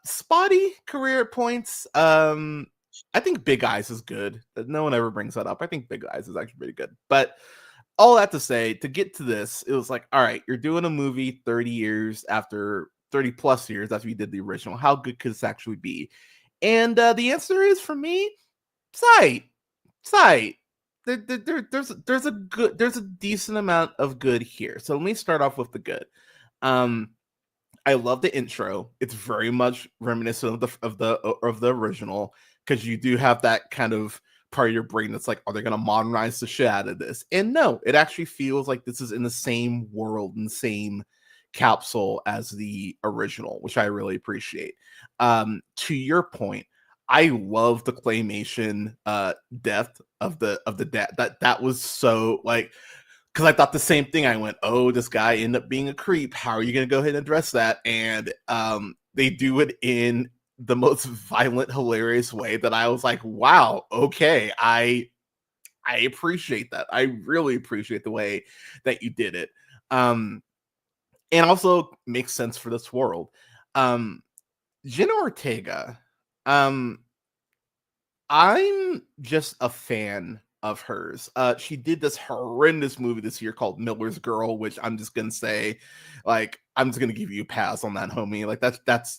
Speaker 2: spotty career at points. I think Big Eyes is good. No one ever brings that up. I think Big Eyes is actually pretty good. But all that to say, to get to this, it was like, all right, you're doing a movie 30 plus years after you did the original. How good could this actually be? And the answer is, for me, sight. There's a decent amount of good here. So let me start off with the good. I love the intro. It's very much reminiscent of the original, because you do have that kind of part of your brain that's like, are they going to modernize the shit out of this? And no, it actually feels like this is in the same world and same capsule as the original, which I really appreciate. To your point, I love the claymation depth of the dad. That was so like, because I thought the same thing. I went, oh, this guy ended up being a creep. How are you going to go ahead and address that? And they do it in the most violent, hilarious way that I was like, wow, okay, I appreciate that. I really appreciate the way that you did it. And also makes sense for this world. Jenna Ortega, I'm just a fan of hers. She did this horrendous movie this year called Miller's Girl, which I'm just gonna say, like, I'm just gonna give you a pass on that, homie. Like, that's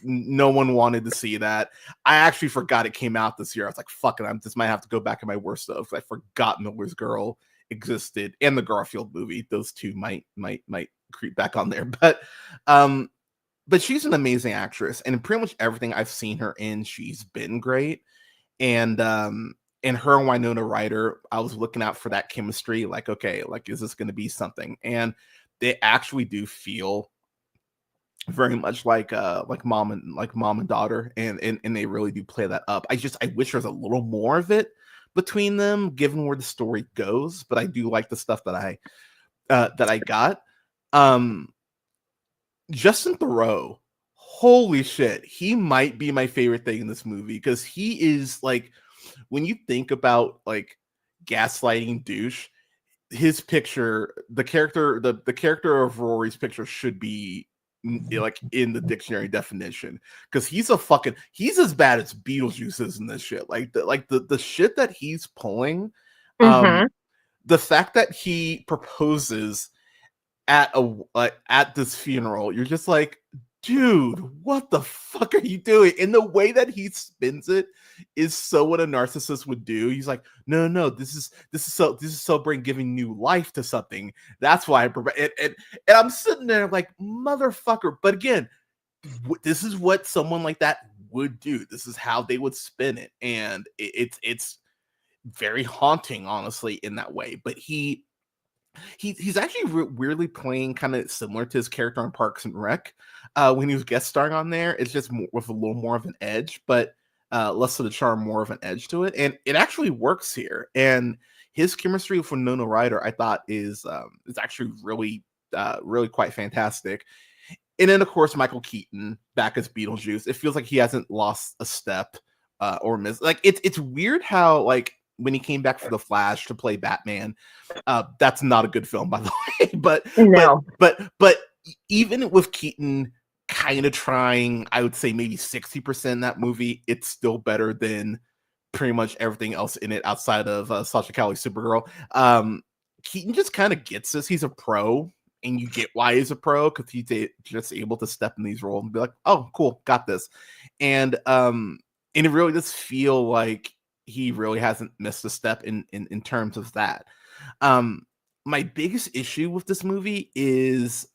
Speaker 2: no one wanted to see that. I actually forgot it came out this year. I was like, fuck it, I just might have to go back in my worst stuff. I forgot Miller's Girl existed, and the Garfield movie. Those two might creep back on there, but she's an amazing actress, and pretty much everything I've seen her in, she's been great. And her and Winona Ryder, I was looking out for that chemistry. Like, okay, like, is this going to be something? And they actually do feel very much like mom and daughter, and they really do play that up. I wish there's a little more of it between them, given where the story goes. But I do like the stuff that I got. Justin Theroux, holy shit, he might be my favorite thing in this movie, because he is like, when you think about like gaslighting douche, his picture, the character of Rory's picture should be like in the dictionary definition, because he's as bad as Beetlejuice is in this shit. Like the shit that he's pulling, the fact that he proposes at this funeral, you're just like, dude, what the fuck are you doing? And the way that he spins it is so what a narcissist would do. He's like, no, this is celebrating giving new life to something. That's why and I'm sitting there like, motherfucker. But again, this is what someone like that would do. This is how they would spin it, and it's very haunting, honestly, in that way. But he's actually weirdly playing kind of similar to his character on Parks and Rec when he was guest starring on there. It's just more, with a little more of an edge, but less of the charm, more of an edge to it, and it actually works here. And his chemistry with Winona Ryder, I thought, is actually really quite fantastic. And then, of course, Michael Keaton back as Beetlejuice. It feels like he hasn't lost a step or missed. Like, it's weird how, like, when he came back for The Flash to play Batman, that's not a good film, by the way. But even with Keaton kind of trying, I would say maybe 60% in that movie, it's still better than pretty much everything else in it outside of Sasha Calle's Supergirl. Keaton just kind of gets this. He's a pro, and you get why he's a pro, because he's just able to step in these roles and be like, oh, cool, got this. And it really does feel like he really hasn't missed a step in terms of that. My biggest issue with this movie is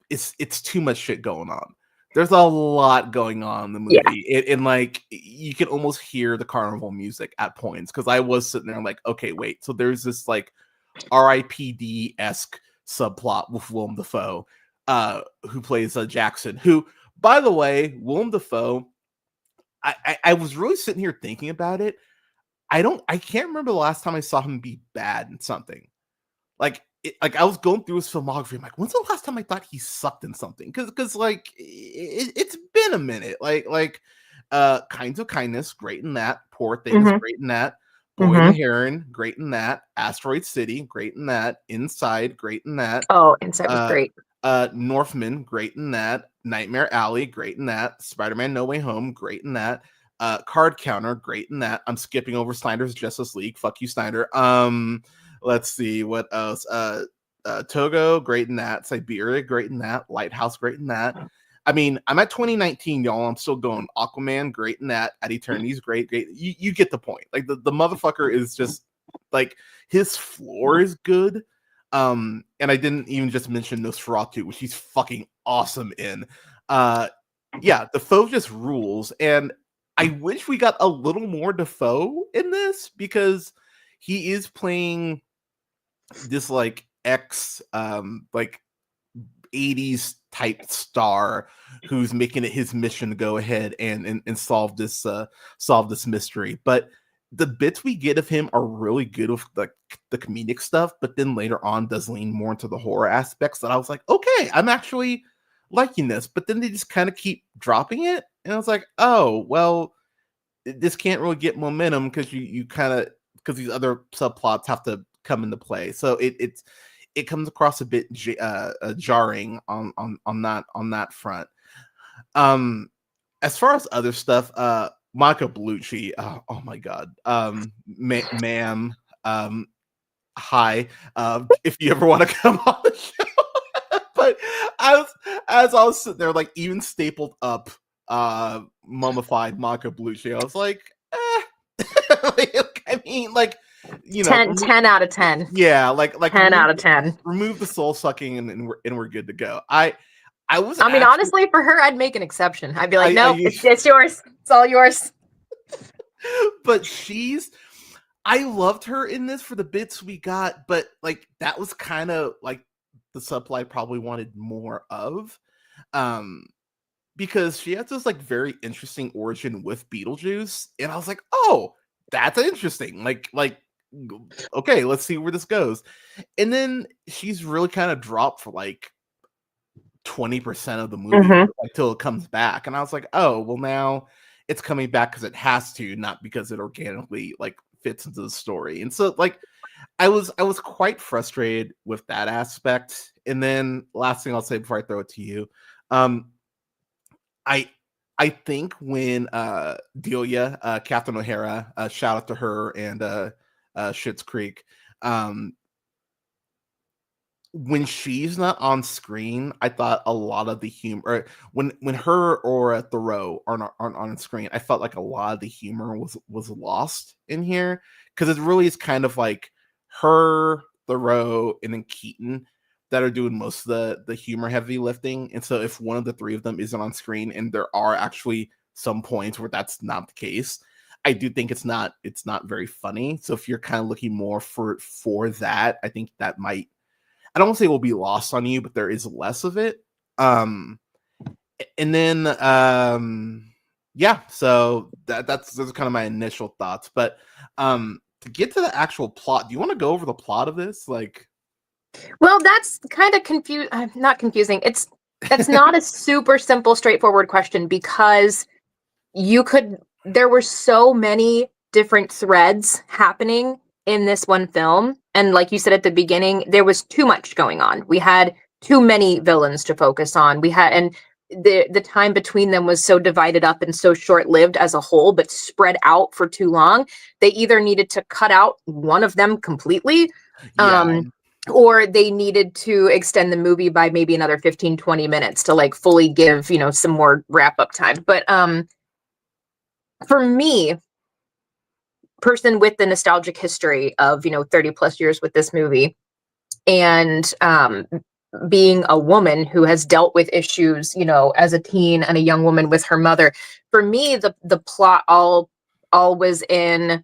Speaker 2: it's too much shit going on. There's a lot going on in the movie. Yeah. And like, you can almost hear the carnival music at points, because I was sitting there like, okay, wait, so there's this like RIPD-esque subplot with Willem Dafoe, who plays Jackson, who, by the way, Willem Dafoe, I was really sitting here thinking about it. I can't remember the last time I saw him be bad in something. Like I was going through his filmography. I'm like, when's the last time I thought he sucked in something? Because like it's been a minute. Like Kinds of Kindness, great in that. Poor Things, great in that. Boy and the Heron, great in that. Asteroid City, great in that. Inside, great in that.
Speaker 3: Oh, Inside was great.
Speaker 2: Northman, great in that. Nightmare Alley, great in that. Spider-Man No Way Home, great in that. Card Counter, great in that. I'm skipping over Snyder's Justice League. Fuck you, Snyder. Let's see what else. Togo, great in that. Siberia, great in that. Lighthouse, great in that. I mean, I'm at 2019, y'all. I'm still going. Aquaman, great in that. At Eternity's great. You get the point. Like the motherfucker is just like, his floor is good. And I didn't even just mention Nosferatu, which he's fucking awesome in. Yeah, Dafoe just rules, and I wish we got a little more Dafoe in this, because he is playing this like 80s type star who's making it his mission to go ahead and solve this mystery. But the bits we get of him are really good with the comedic stuff, but then later on does lean more into the horror aspects that I was like, okay, I'm actually liking this. But then they just kind of keep dropping it, and I was like, oh well, this can't really get momentum because you kind of, because these other subplots have to come into play. So it comes across a bit jarring on that front. As far as other stuff, Monica Bellucci, oh my god, ma'am, hi, if you ever want to come on the show. But as I was sitting there, like, even stapled up mummified Monica Bellucci, I was like, I mean, like, you know,
Speaker 3: 10 out of 10.
Speaker 2: Yeah, like
Speaker 3: 10 out of 10.
Speaker 2: Remove the soul sucking and we're good to go. I
Speaker 3: mean, honestly, for her, I'd make an exception. I'd be like, no, it's yours. It's all yours.
Speaker 2: But I loved her in this for the bits we got, but like that was kind of like the subplot I probably wanted more of. Because she has this like very interesting origin with Beetlejuice, and I was like, oh, that's interesting. Like, okay, let's see where this goes. And then she's really kind of dropped for like 20% of the movie until it comes back. And I was like, oh, well, now it's coming back because it has to, not because it organically like fits into the story. And so like I was quite frustrated with that aspect. And then last thing I'll say before I throw it to you, I think when Delia, Captain O'Hara, shout out to her and Schitt's Creek, when she's not on screen, I thought a lot of the humor, when her or Thoreau aren't on screen, I felt like a lot of the humor was lost in here, because it really is kind of like her, Thoreau, and then Keaton that are doing most of the humor heavy lifting. And so if one of the three of them isn't on screen, and there are actually some points where that's not the case, I do think it's not very funny. So if you're kind of looking more for that, I think that might, I don't want to say it will be lost on you, but there is less of it. And then yeah, so that's kind of my initial thoughts. But to get to the actual plot, do you want to go over the plot of this? Like,
Speaker 3: well, that's kind of not confusing. It's not a super simple, straightforward question, because there were so many different threads happening in this one film. And like you said at the beginning, there was too much going on. We had too many villains to focus on. And the time between them was so divided up and so short-lived as a whole, but spread out for too long. They either needed to cut out one of them completely, or they needed to extend the movie by maybe another 15, 20 minutes to like fully give, some more wrap-up time. But for me, person with the nostalgic history of 30 plus years with this movie, and being a woman who has dealt with issues as a teen and a young woman with her mother, for me the plot all was in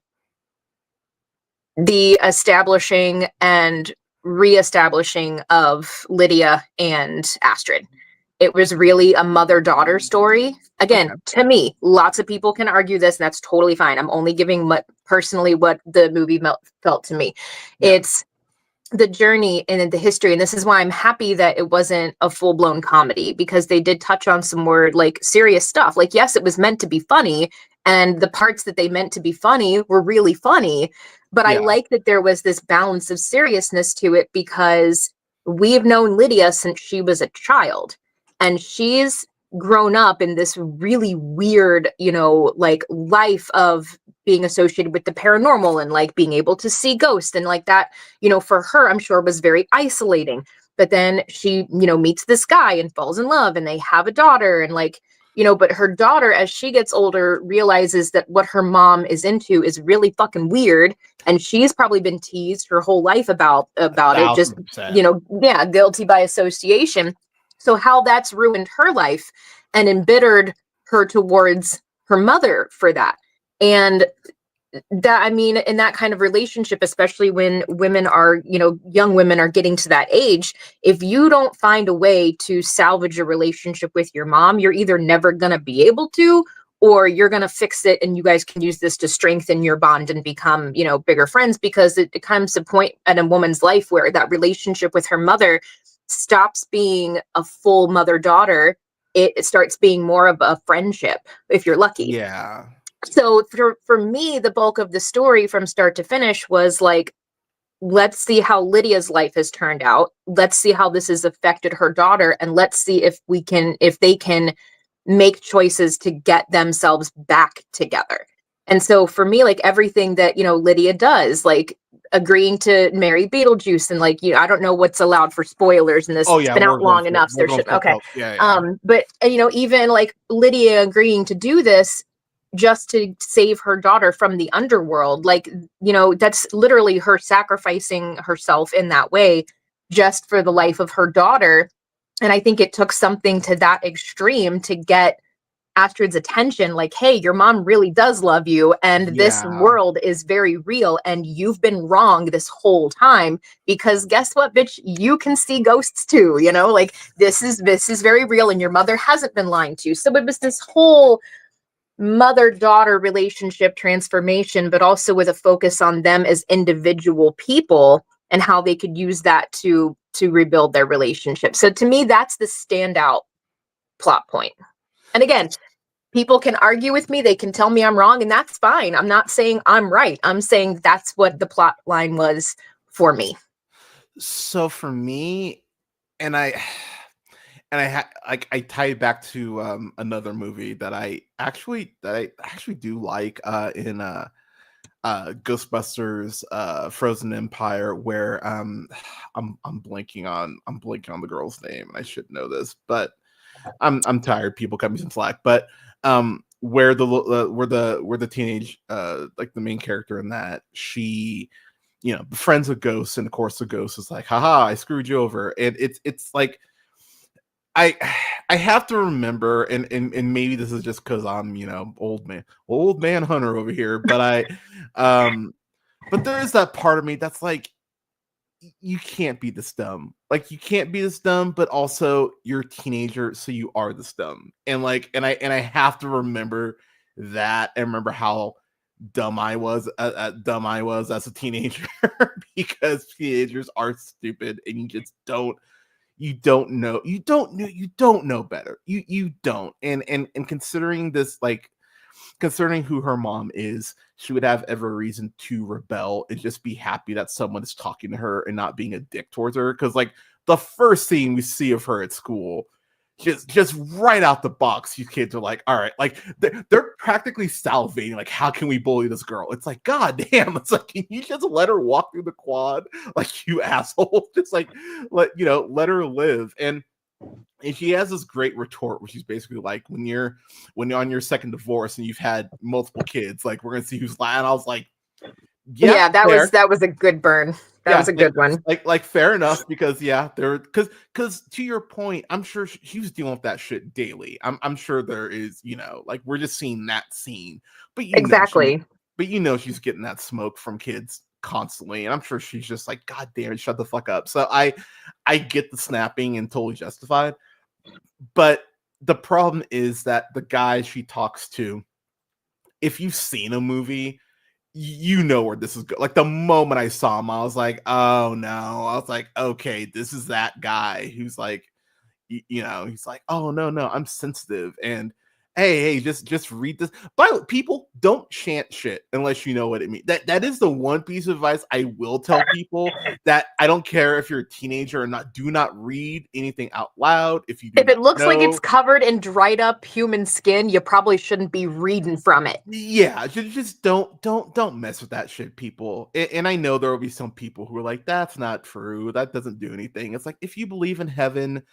Speaker 3: the establishing and reestablishing of Lydia and Astrid. It was really a mother-daughter story. Again, to me, lots of people can argue this, and that's totally fine. I'm only giving what the movie felt to me. Yeah. It's the journey and the history, and this is why I'm happy that it wasn't a full-blown comedy, because they did touch on some more like serious stuff. Like, yes, it was meant to be funny, and the parts that they meant to be funny were really funny, but I like that there was this balance of seriousness to it, because we've known Lydia since she was a child. And she's grown up in this really weird, like life of being associated with the paranormal and like being able to see ghosts. And like that, for her, I'm sure was very isolating. But then she, meets this guy and falls in love, and they have a daughter, and like, but her daughter, as she gets older, realizes that what her mom is into is really fucking weird. And she's probably been teased her whole life about it. Just, guilty by association. So how that's ruined her life and embittered her towards her mother for that. And that, I mean, in that kind of relationship, especially when women are, young women are getting to that age, if you don't find a way to salvage a relationship with your mom, you're either never going to be able to, or you're going to fix it and you guys can use this to strengthen your bond and become, bigger friends, because it comes a point in a woman's life where that relationship with her mother stops being a full mother-daughter. It starts being more of a friendship, if you're lucky.
Speaker 2: Yeah.
Speaker 3: So for me, the bulk of the story from start to finish was like, let's see how Lydia's life has turned out. Let's see how this has affected her daughter. And let's see if they can make choices to get themselves back together. And so for me, like everything that, Lydia does, like agreeing to marry Beetlejuice, and like, I don't know what's allowed for spoilers in this.
Speaker 2: Oh
Speaker 3: It's
Speaker 2: yeah,
Speaker 3: been out long enough. There should, okay.
Speaker 2: Yeah.
Speaker 3: But even like Lydia agreeing to do this just to save her daughter from the underworld, like, that's literally her sacrificing herself in that way just for the life of her daughter. And I think it took something to that extreme to get Astrid's attention, like, hey, your mom really does love you, and this world is very real, and you've been wrong this whole time, because guess what, bitch, you can see ghosts too, like this is very real, and your mother hasn't been lying to you. So it was this whole mother-daughter relationship transformation, but also with a focus on them as individual people and how they could use that to rebuild their relationship. So to me, that's the standout plot point. And again, people can argue with me, they can tell me I'm wrong, and that's fine. I'm not saying I'm right. I'm saying that's what the plot line was for me.
Speaker 2: So for me, and I tie it back to another movie that I actually do like in Ghostbusters Frozen Empire, where I'm blanking on the girl's name, and I should know this, but I'm tired. People cut me some slack, but where the teenage like the main character in that, she befriends a ghost, and of course the ghost is like, haha, I screwed you over, and it's like I have to remember, and maybe this is just because I'm old man Hunter over here, but but there is that part of me that's like, you can't be this dumb. Like, you can't be this dumb, but also you're a teenager, so you are this dumb. And like, and I have to remember that, and remember how dumb I was as a teenager, because teenagers are stupid, and you don't know better. You don't. And considering this, like, concerning who her mom is, she would have every reason to rebel and just be happy that someone is talking to her and not being a dick towards her. Because like the first scene we see of her at school, just right out the box, these kids are like, all right, like they're practically salivating, like, how can we bully this girl? It's like, god damn, it's like, can you just let her walk through the quad, like, you asshole? Just like let her live. And she has this great retort, which is basically like, when you're on your second divorce and you've had multiple kids, like, we're gonna see who's lying. I was like, yeah,
Speaker 3: that was a good burn. That was a good one.
Speaker 2: Like fair enough, because because to your point, I'm sure she was dealing with that shit daily. I'm sure there is, like, we're just seeing that scene, but
Speaker 3: exactly.
Speaker 2: She's getting that smoke from kids constantly, and I'm sure she's just like, god damn it, shut the fuck up. So I get the snapping, and totally justified. But the problem is that the guy she talks to, if you've seen a movie, you know where this is going. Like, the moment I saw him, I was like, oh no. I was like, okay, this is that guy who's like, he's like, oh no, I'm sensitive, and hey, just read this. But people, don't chant shit unless you know what it means. That is the one piece of advice I will tell people, that I don't care if you're a teenager or not, do not read anything out loud. If
Speaker 3: it looks like it's covered in dried up human skin, you probably shouldn't be reading from it.
Speaker 2: Yeah, just don't mess with that shit, people. And I know there will be some people who are like, that's not true, that doesn't do anything. It's like, if you believe in heaven,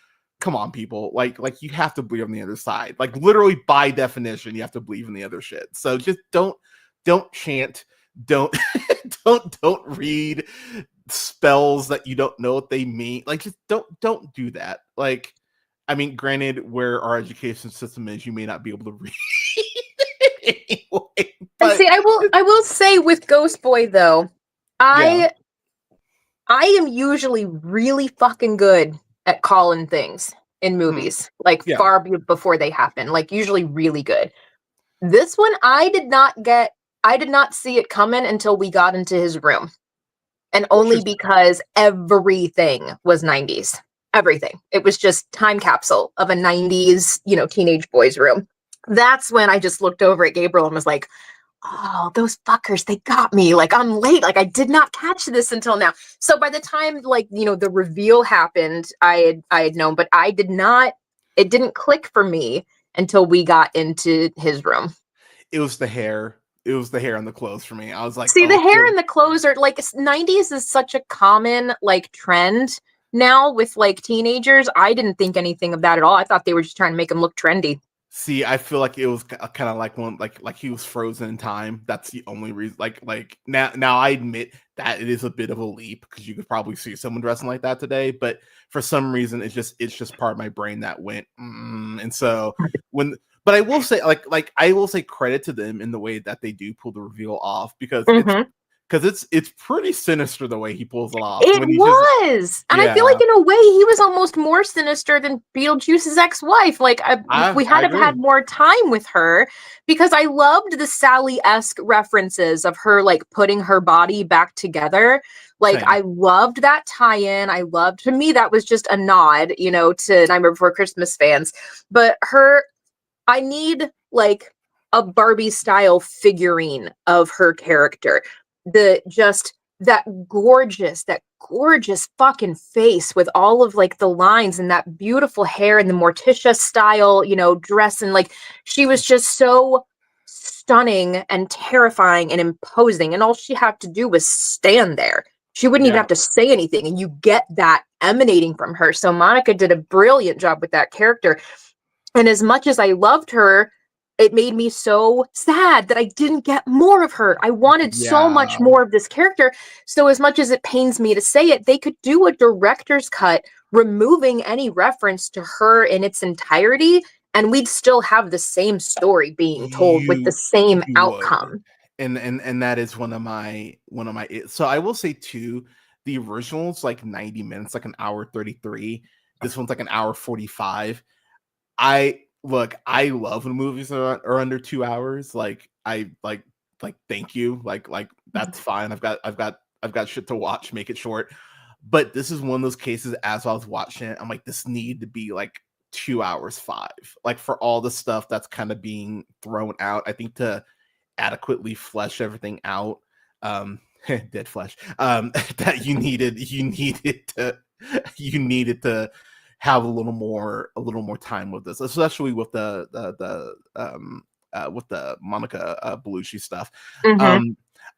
Speaker 2: come on, people. Like you have to believe on the other side. Like, literally, by definition, you have to believe in the other shit. So just don't chant. Don't don't read spells that you don't know what they mean. Like, just don't do that. Like, I mean, granted, where our education system is, you may not be able to read anyway.
Speaker 3: And see, I will say with Ghost Boy though, I am usually really fucking good at calling things in movies, like far before they happen. Like usually really good. This one, I did not see it coming until we got into his room. And only because everything was 90s. Everything. It was just time capsule of a 90s, teenage boy's room. That's when I just looked over at Gabriel and was like, oh, those fuckers, they got me. Like, I'm late. Like, I did not catch this until now. So by the time, the reveal happened, I had known, but it didn't click for me until we got into his room.
Speaker 2: It was the hair. It was the hair and the clothes for me. I was like,
Speaker 3: see, the hair and the clothes are like 90s is such a common trend now with teenagers. I didn't think anything of that at all. I thought they were just trying to make him look trendy.
Speaker 2: See, I feel like it was kind of like one, like he was frozen in time. That's the only reason. Like now, I admit that it is a bit of a leap because you could probably see someone dressing like that today. But for some reason, it's just part of my brain that went. And so but I will say, I will say credit to them in the way that they do pull the reveal off because it's pretty sinister the way he pulls it off.
Speaker 3: It was. And I feel like in a way he was almost more sinister than Beetlejuice's ex-wife. Like we had to have had more time with her because I loved the Sally-esque references of her putting her body back together. Same. I loved that tie-in. To me, that was just a nod, to Nightmare Before Christmas fans. But I need a Barbie style figurine of her character. That gorgeous fucking face with all of the lines and that beautiful hair and the Morticia style, dress. And she was just so stunning and terrifying and imposing. And all she had to do was stand there. She wouldn't even have to say anything. And you get that emanating from her. So Monica did a brilliant job with that character. And as much as I loved her, it made me so sad that I didn't get more of her. I wanted so much more of this character. So as much as it pains me to say it, they could do a director's cut removing any reference to her in its entirety, and we'd still have the same story being told with the same outcome.
Speaker 2: And that is one of my so I will say too, the original's 90 minutes, an hour 33. This one's an hour 45. I love when movies are under 2 hours. Thank you. That's fine. I've got shit to watch, make it short. But this is one of those cases as I was watching it, I'm like, this need to be 2 hours 5. For all the stuff that's kind of being thrown out, I think to adequately flesh everything out, dead flesh, that you needed to have a little more time with this, especially with the Monica Bellucci stuff.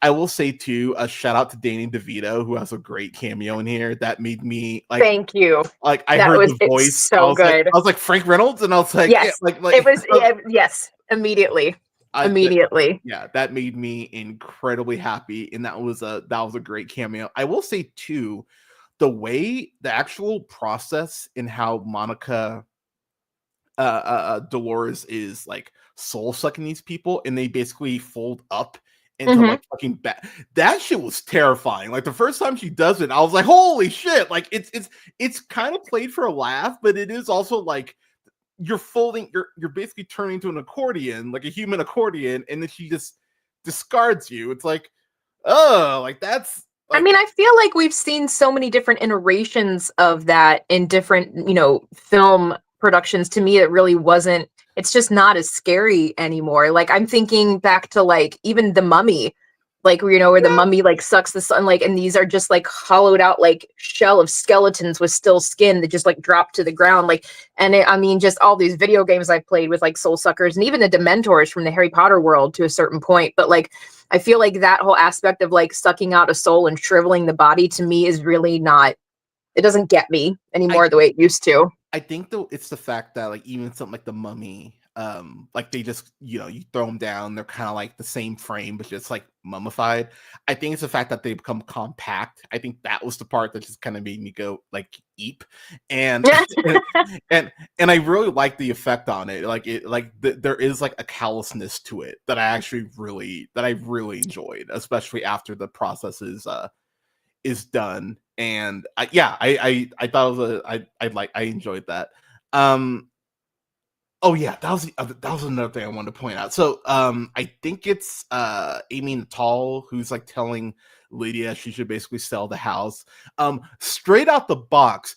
Speaker 2: I will say too, a shout out to Danny DeVito, who has a great cameo in here. That made me
Speaker 3: thank you.
Speaker 2: I heard the voice,
Speaker 3: so good.
Speaker 2: I was like Frank Reynolds, and I was like,
Speaker 3: yes, it was yes, immediately. That made me incredibly happy, and that was a great cameo. I will say too, the actual process in how Monica Dolores is soul sucking these people, and they basically fold up into fucking that shit was terrifying. The first time she does it, I was like, holy shit. It's kind of played for a laugh, but it is also you're folding, you're basically turning into an accordion, a human accordion, and then she just discards you. It's that's I mean, I feel like we've seen so many different iterations of that in different, film productions. To me, it really wasn't, it's just not as scary anymore. I'm thinking back to even The Mummy, where the mummy sucks the sun, and these are just hollowed out shell of skeletons with still skin that just drop to the ground. Just all these video games I've played with soul suckers, and even the Dementors from the Harry Potter world to a certain point. But I feel that whole aspect of sucking out a soul and shriveling the body, to me, is really not, it doesn't get me anymore the way it used to.
Speaker 2: I think though it's the fact that even something like The Mummy, like they just, you know, you throw them down, they're kind of like the same frame but just like mummified. I think it's the fact that they become compact. I think that was the part that just kind of made me go like eep. And and I really like the effect on it. Like there is like a callousness to it that I really enjoyed, especially after the process is done. And I thought it was I enjoyed that. Oh yeah, that was another thing I wanted to point out. So I think it's Amy Natal who's like telling Lydia she should basically sell the house. Straight out the box,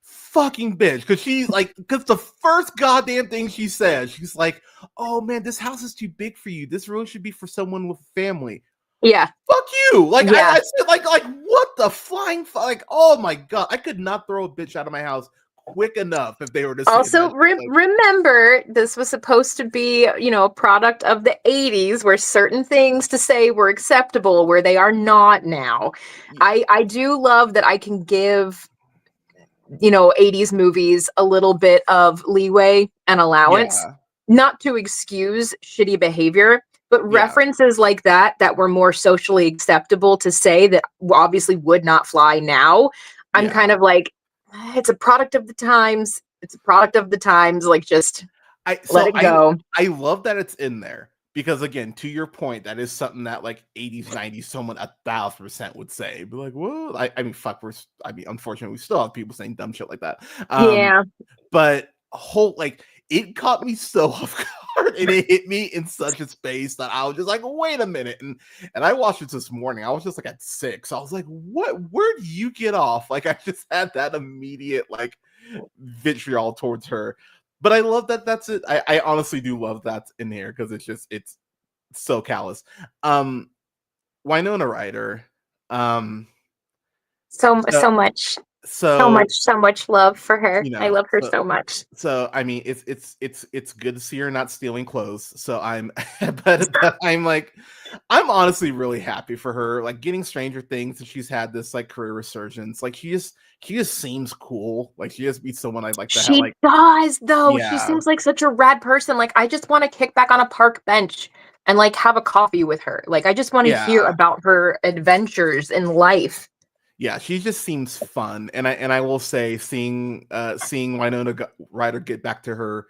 Speaker 2: fucking bitch, because the first goddamn thing she says, she's like, "Oh man, this house is too big for you. This really should be for someone with a family."
Speaker 3: Yeah.
Speaker 2: Fuck you. Like
Speaker 3: Yeah.
Speaker 2: I said, like what the flying like, oh my god, I could not throw a bitch out of my house quick enough if they were to say
Speaker 3: also remember, this was supposed to be, you know, a product of the 80s where certain things to say were acceptable where they are not now. I do love that I can give, you know, 80s movies a little bit of leeway and allowance, not to excuse shitty behavior, but references like that were more socially acceptable to say that obviously would not fly now. I'm kind of like, it's a product of the times. It's a product of the times. Like, just let it go.
Speaker 2: I love that it's in there because, again, to your point, that is something that like 80s, 90s, someone 1,000% would say. Be like, well, I mean, fuck, unfortunately, we still have people saying dumb shit like that. But it caught me so off guard and it hit me in such a space that I was just like, wait a minute. And I watched it this morning. I was just like at 6. I was like, where do you get off? Like, I just had that immediate like vitriol towards her. But I love that that's it. I honestly do love that's in here because it's so callous. Winona Ryder.
Speaker 3: So much love for her. You know, I love her so much.
Speaker 2: So I mean, it's good to see her not stealing clothes. So but I'm like, I'm honestly really happy for her. Like getting Stranger Things, and she's had this like career resurgence. Like she just seems cool. Like she just be someone I'd like to have. She
Speaker 3: does though. Yeah. She seems like such a rad person. Like I just want to kick back on a park bench and like have a coffee with her. Like I just want to hear about her adventures in life.
Speaker 2: Yeah, she just seems fun, and I will say, seeing Winona Ryder get back to her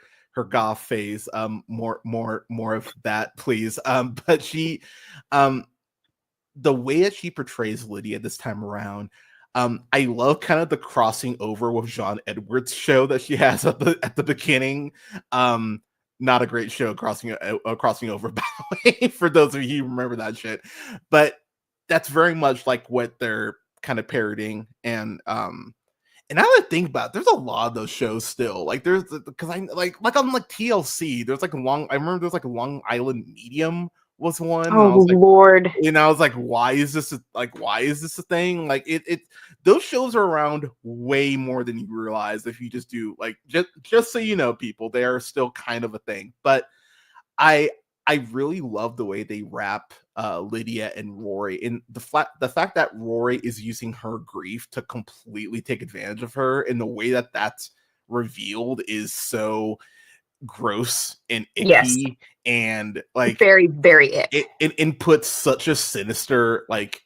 Speaker 2: goth phase, more of that, please. But she, the way that she portrays Lydia this time around, I love kind of the crossing over with John Edwards' show that she has at the beginning. Not a great show, crossing over, by the way, for those of you who remember that shit, but that's very much like what they're kind of parodying. And now that I think about it, there's a lot of those shows still. Like there's because I like on like TLC, there's like I remember there's like a Long Island Medium was one.
Speaker 3: Oh Lord.
Speaker 2: And I was like, why is this a thing? Like it those shows are around way more than you realize if you just do like just so you know, people, they are still kind of a thing. But I really love the way they wrap Lydia and Rory, and the fact that Rory is using her grief to completely take advantage of her, and the way that that's revealed is so gross and icky, and like
Speaker 3: very, very ick.
Speaker 2: It puts such a sinister like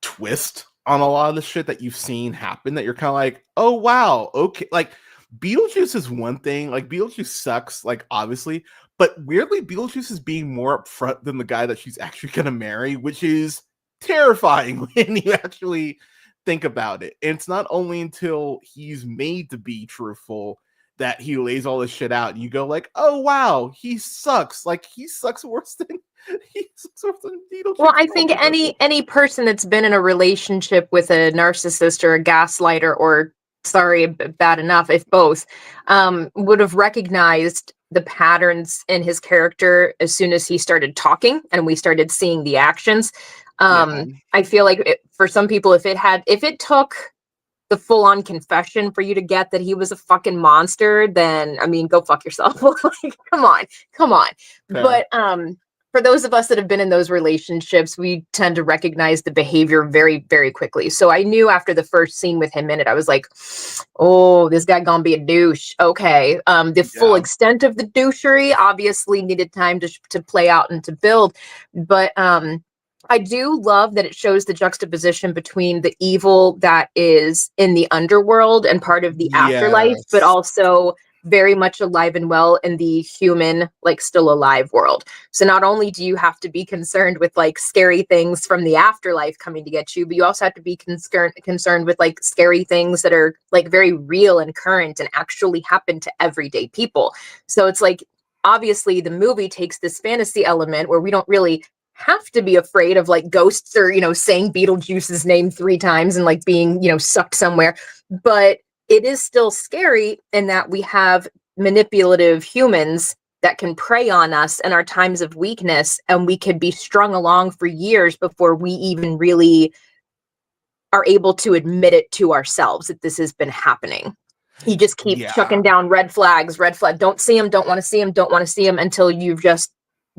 Speaker 2: twist on a lot of the shit that you've seen happen that you're kind of like, oh wow, okay. Like Beetlejuice is one thing, like Beetlejuice sucks, like obviously, but weirdly Beetlejuice is being more upfront than the guy that she's actually gonna marry, which is terrifying when you actually think about it. And it's not only until he's made to be truthful that he lays all this shit out and you go like, oh wow, he sucks. Like he sucks worse than Beetlejuice.
Speaker 3: Well, I think any person that's been in a relationship with a narcissist or a gaslighter, or sorry, bad enough if both, would have recognized the patterns in his character as soon as he started talking and we started seeing the actions. I feel like for some people, if it took the full-on confession for you to get that he was a fucking monster, then I mean, go fuck yourself. Like, come on.
Speaker 2: Fair.
Speaker 3: But for those of us that have been in those relationships, we tend to recognize the behavior very, very quickly. So I knew after the first scene with him in it, I was like, oh, this guy gonna be a douche. Okay. The full extent of the douchery obviously needed time to play out and to build. But I do love that it shows the juxtaposition between the evil that is in the underworld and part of the afterlife, but also very much alive and well in the human, like still alive world. So not only do you have to be concerned with like scary things from the afterlife coming to get you, but you also have to be concerned with like scary things that are like very real and current and actually happen to everyday people. So it's like, obviously the movie takes this fantasy element where we don't really have to be afraid of like ghosts or, you know, saying Beetlejuice's name 3 times and like being, you know, sucked somewhere. But it is still scary in that we have manipulative humans that can prey on us in our times of weakness, and we could be strung along for years before we even really are able to admit it to ourselves that this has been happening. You just keep chucking down red flags, don't see them, don't want to see them, don't want to see them, until you've just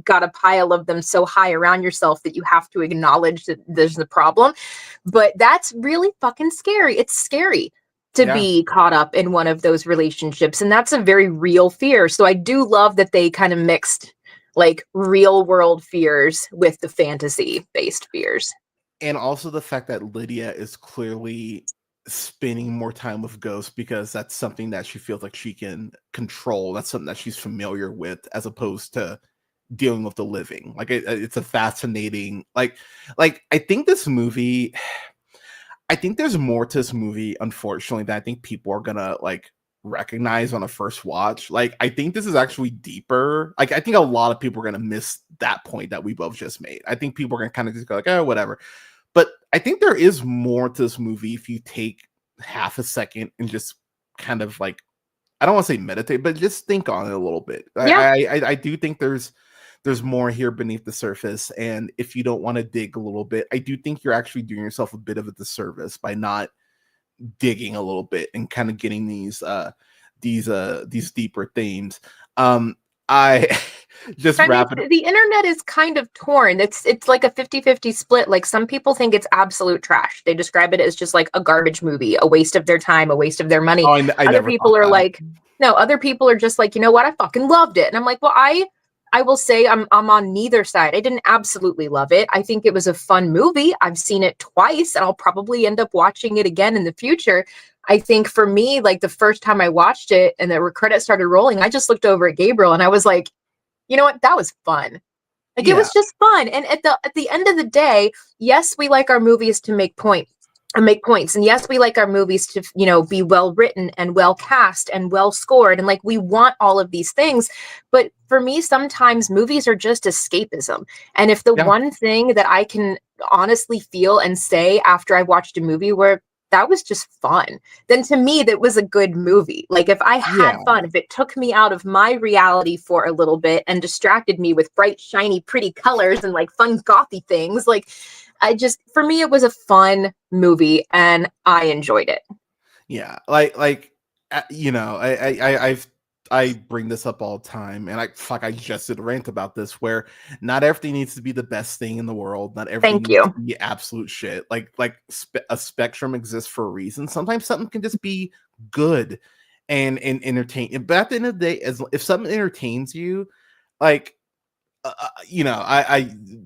Speaker 3: got a pile of them so high around yourself that you have to acknowledge that there's the problem. But that's really fucking scary. It's scary to be caught up in one of those relationships, and that's a very real fear. So I do love that they kind of mixed like real world fears with the fantasy based fears.
Speaker 2: And also the fact that Lydia is clearly spending more time with ghosts because that's something that she feels like she can control. That's something that she's familiar with, as opposed to dealing with the living. Like it's a fascinating, like I think this movie, I think there's more to this movie, unfortunately, that I think people are gonna like recognize on a first watch. Like, I think this is actually deeper. Like, I think a lot of people are gonna miss that point that we both just made. I think people are gonna kind of just go like, oh, whatever. But I think there is more to this movie if you take half a second and just kind of like, I don't want to say meditate, but just think on it a little bit.
Speaker 3: Yeah.
Speaker 2: I do think there's more here beneath the surface, and if you don't want to dig a little bit, I do think you're actually doing yourself a bit of a disservice by not digging a little bit and kind of getting these deeper themes. I just
Speaker 3: the internet is kind of torn. It's like a 50-50 split. Like, some people think it's absolute trash. They describe it as just like a garbage movie, a waste of their time, a waste of their money. Other people are like, no, other people are just like, you know what? I fucking loved it. And I'm like, well, I will say I'm on neither side. I didn't absolutely love it. I think it was a fun movie. I've seen it twice, and I'll probably end up watching it again in the future. I think for me, like the first time I watched it and the credits started rolling, I just looked over at Gabriel and I was like, you know what? That was fun. Like, it was just fun. And at the end of the day, yes, we like our movies to make points. And yes, we like our movies to, you know, be well written and well cast and well scored, and like we want all of these things. But for me, sometimes movies are just escapism. And if the one thing that I can honestly feel and say after I watched a movie where that was just fun, then to me that was a good movie. Like, if I had fun, if it took me out of my reality for a little bit and distracted me with bright, shiny, pretty colors and like fun gothy things, like, for me, it was a fun movie and I enjoyed it.
Speaker 2: Yeah. You know, I bring this up all the time, and I just did a rant about this, where not everything needs to be the best thing in the world. Not everything needs to be absolute shit. A spectrum exists for a reason. Sometimes something can just be good and entertain. But at the end of the day, if something entertains you, like, you know,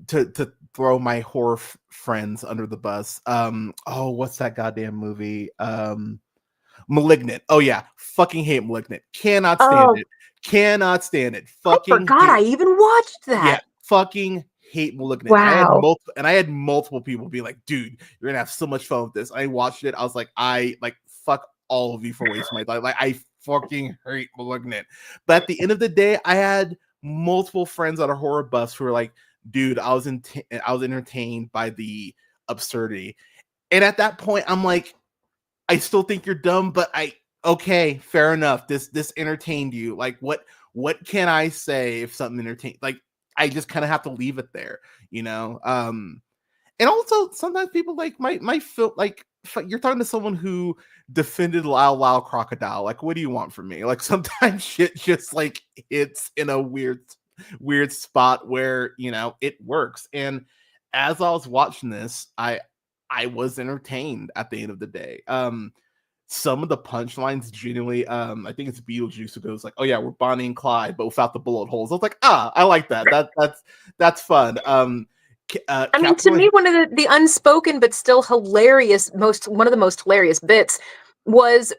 Speaker 2: to throw my horror friends under the bus. What's that goddamn movie? Malignant. Oh yeah, fucking hate Malignant. Cannot stand it. Fucking
Speaker 3: I forgot I even watched that.
Speaker 2: Yeah, fucking hate Malignant.
Speaker 3: Wow.
Speaker 2: I had multiple people be like, dude, you're gonna have so much fun with this. I watched it. I was like, fuck all of you for wasting my time. Like, I fucking hate Malignant. But at the end of the day, I had multiple friends on a horror bus who were like, dude, I was entertained by the absurdity. And at that point, I'm like, I still think you're dumb, but okay, fair enough. This entertained you. Like, what can I say if something entertained? Like, I just kind of have to leave it there, you know? And also sometimes people like might feel like you're talking to someone who defended Lao Crocodile. Like, what do you want from me? Like, sometimes shit just like hits in a weird weird spot where, you know, it works. And as I was watching this, I was entertained at the end of the day. Some of the punchlines genuinely, I think it's Beetlejuice who goes like, "Oh yeah, we're Bonnie and Clyde, but without the bullet holes." I was like, I like that. That's fun.
Speaker 3: I mean, to me, one of the unspoken but still hilarious, one of the most hilarious bits was,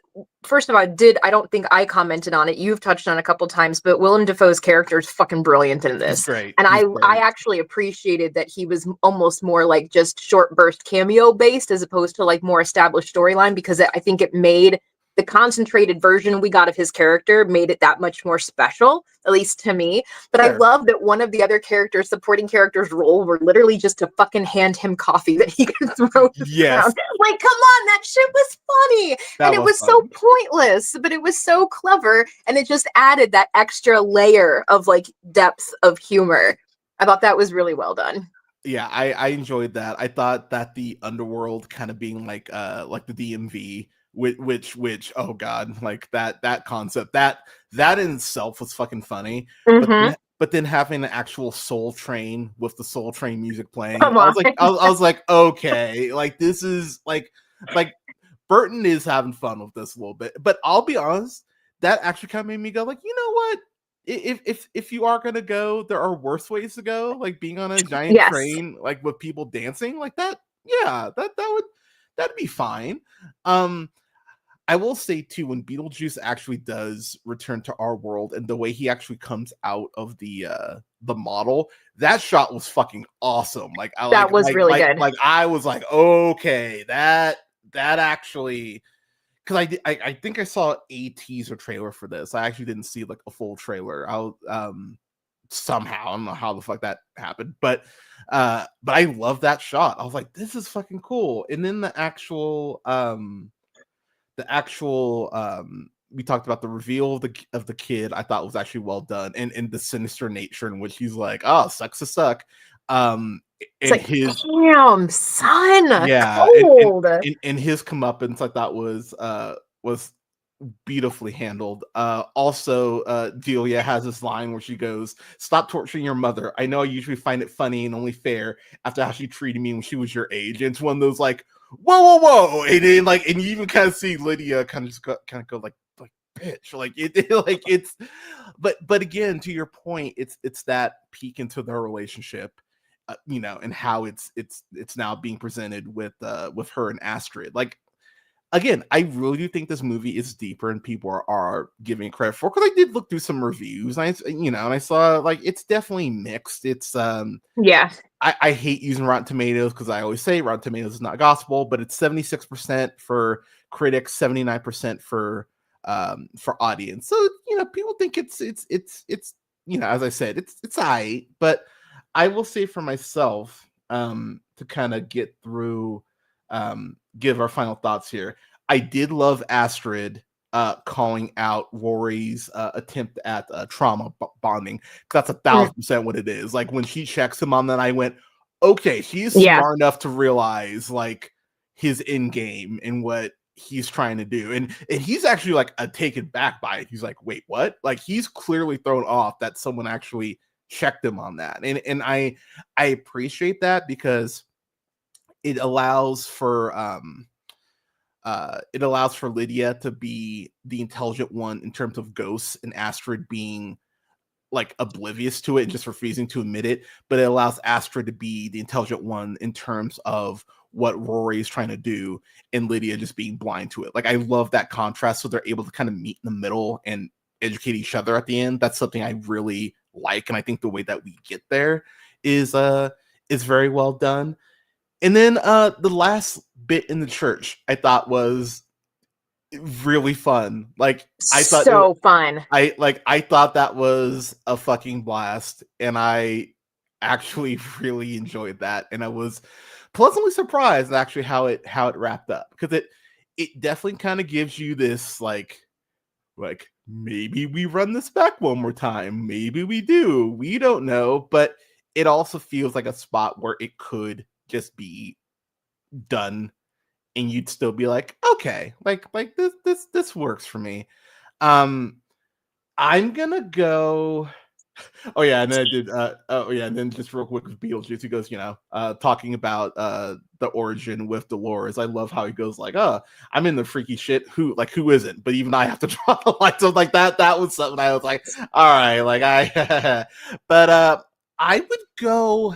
Speaker 3: first of all, I don't think I commented on it. You've touched on it a couple times, but Willem Dafoe's character is fucking brilliant in this.
Speaker 2: He's great.
Speaker 3: And
Speaker 2: He's
Speaker 3: I
Speaker 2: great.
Speaker 3: actually appreciated that he was almost more like just short burst cameo based as opposed to like more established storyline, because I think it made the concentrated version we got of his character made it that much more special, at least to me. But I
Speaker 2: Sure.
Speaker 3: love that one of the other supporting characters' role were literally just to fucking hand him coffee that he could throw to the
Speaker 2: Yes.
Speaker 3: ground. Like, come on, that shit was funny. And it was so pointless, but it was so clever. And it just added that extra layer of like depth of humor. I thought that was really well done.
Speaker 2: Yeah, I enjoyed that. I thought that the underworld kind of being like the DMV, which oh god, like that concept that in itself was fucking funny. But then having an actual Soul Train with the Soul Train music playing, I was like, okay, like this is like Burton is having fun with this a little bit. But I'll be honest, that actually kind of made me go like, you know what? If you are gonna go, there are worse ways to go, like being on a giant train, like with people dancing like that. Yeah, that'd be fine. I will say too, when Beetlejuice actually does return to our world and the way he actually comes out of the model, that shot was fucking awesome. Like
Speaker 3: that was really good.
Speaker 2: Like I was like, okay, that actually. Because I think I saw a teaser trailer for this. I actually didn't see like a full trailer. Somehow I don't know how the fuck that happened, but I love that shot. I was like, this is fucking cool. And then the actual we talked about the reveal of the kid. I thought was actually well done, and the sinister nature in which he's like, oh, sucks to suck.
Speaker 3: It's like, damn, son,
Speaker 2: yeah,
Speaker 3: cold.
Speaker 2: And his comeuppance, I thought was beautifully handled. Also, Delia has this line where she goes, "Stop torturing your mother. I know I usually find it funny and only fair after how she treated me when she was your age." And it's one of those like, whoa, and then like, and you even kind of see Lydia kind of go like bitch, like it like it's, but again, to your point, it's that peek into their relationship. You know, and how it's now being presented with her and Astrid. Like, again, I really do think this movie is deeper and people are giving it credit for, because I did look through some reviews, and I saw like it's definitely mixed. It's
Speaker 3: yeah.
Speaker 2: I hate using Rotten Tomatoes because I always say Rotten Tomatoes is not gospel, but it's 76% for critics, 79% for audience. So people think it's as I said, it's aight, but I will say for myself, to kind of get through, give our final thoughts here. I did love Astrid calling out Rory's attempt at trauma bonding. That's 1,000% what it is. Like when she checks him on that, I went, okay, she's smart enough to realize like his end game and what he's trying to do, and he's actually like taken back by it. He's like, wait, what? Like he's clearly thrown off that someone actually checked him on that, and I appreciate that, because it allows for Lydia to be the intelligent one in terms of ghosts, and Astrid being like oblivious to it and just refusing to admit it. But it allows Astrid to be the intelligent one in terms of what Rory is trying to do, and Lydia just being blind to it. Like I love that contrast, so they're able to kind of meet in the middle and educate each other at the end. That's something I really like, and I think the way that we get there is very well done. And then the last bit in the church I thought was really fun. Like I thought
Speaker 3: fun.
Speaker 2: I thought that was a fucking blast, and I actually really enjoyed that, and I was pleasantly surprised actually how it wrapped up, because it definitely kind of gives you this like maybe we run this back one more time, maybe we do, we don't know, but it also feels like a spot where it could just be done and you'd still be like, okay, like this works for me. I'm gonna go Oh yeah, and then I did. Oh yeah, and then just real quick with Beetlejuice, he goes, talking about the origin with Dolores. I love how he goes like, I'm in the freaky shit. Who isn't? But even I have to draw the line. So like that was something I was like, all right, like but I would go.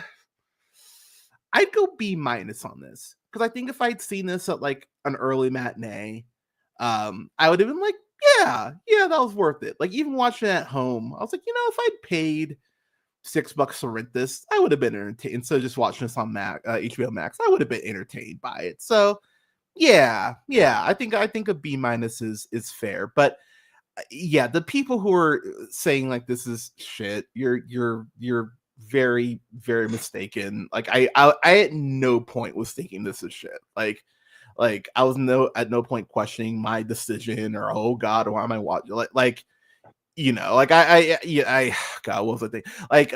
Speaker 2: I'd go B- on this because I think if I'd seen this at like an early matinee, I would have been like, yeah, that was worth it. Like even watching it at home, I was like, if I'd paid $6 to rent this, I would have been entertained. So just watching this on HBO Max, I would have been entertained by it. So yeah, I think a B- is fair. But yeah, the people who are saying like this is shit, you're very, very mistaken. Like I at no point was thinking this is shit. Like I was at no point questioning my decision or oh god, why am I watching like God, what was I thinking? Like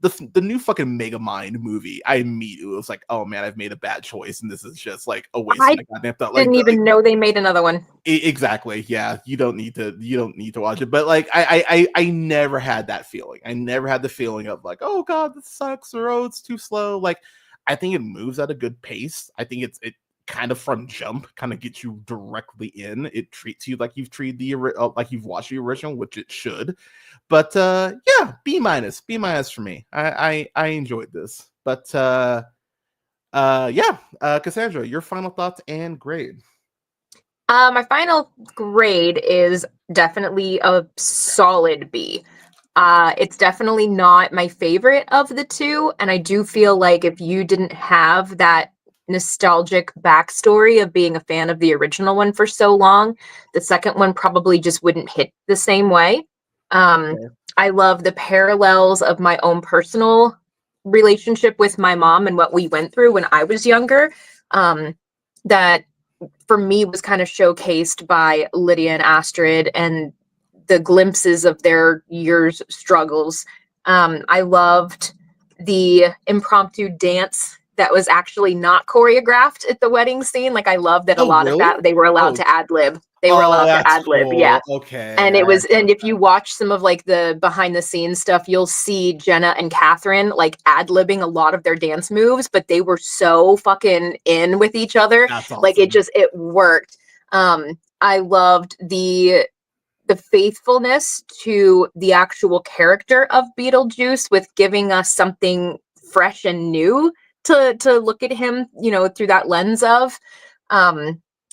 Speaker 2: the new fucking Megamind movie, I immediately was like, oh man, I've made a bad choice and this is just like a waste of my goddamn thought.
Speaker 3: Didn't even know they made another one.
Speaker 2: Exactly. Yeah, you don't need to watch it. But like I never had that feeling. I never had the feeling of like, oh god, this sucks, or oh, it's too slow. Like I think it moves at a good pace. I think it kind of from jump kind of gets you directly in. It treats you like you've treated like you've watched the original, which it should. But yeah, B- for me. I enjoyed this. But Cassandra, your final thoughts and grade.
Speaker 3: My final grade is definitely a solid B. It's definitely not my favorite of the two, and I do feel like if you didn't have that nostalgic backstory of being a fan of the original one for so long, the second one probably just wouldn't hit the same way. I love the parallels of my own personal relationship with my mom and what we went through when I was younger. That for me was kind of showcased by Lydia and Astrid and the glimpses of their years' struggles. I loved the impromptu dance that was actually not choreographed at the wedding scene. Like I love that a lot of that they were allowed to ad lib. They were allowed to ad lib, yeah.
Speaker 2: Okay.
Speaker 3: And it was, and if you watch some of like the behind the scenes stuff, you'll see Jenna and Catherine like ad libbing a lot of their dance moves, but they were so fucking in with each other.
Speaker 2: That's awesome.
Speaker 3: Like it worked. I loved the faithfulness to the actual character of Beetlejuice with giving us something fresh and new to look at him, through that lens of.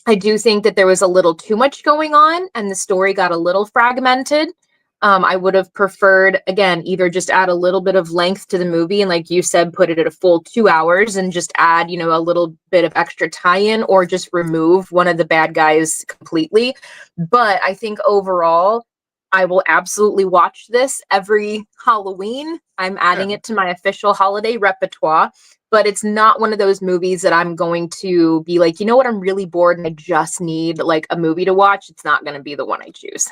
Speaker 3: I do think that there was a little too much going on and the story got a little fragmented. I would have preferred, again, either just add a little bit of length to the movie and like you said, put it at a full 2 hours and just add, a little bit of extra tie-in or just remove one of the bad guys completely. But I think overall, I will absolutely watch this every Halloween. I'm adding it to my official holiday repertoire. But it's not one of those movies that I'm going to be like, you know what, I'm really bored and I just need like a movie to watch. It's not going to be the one I choose.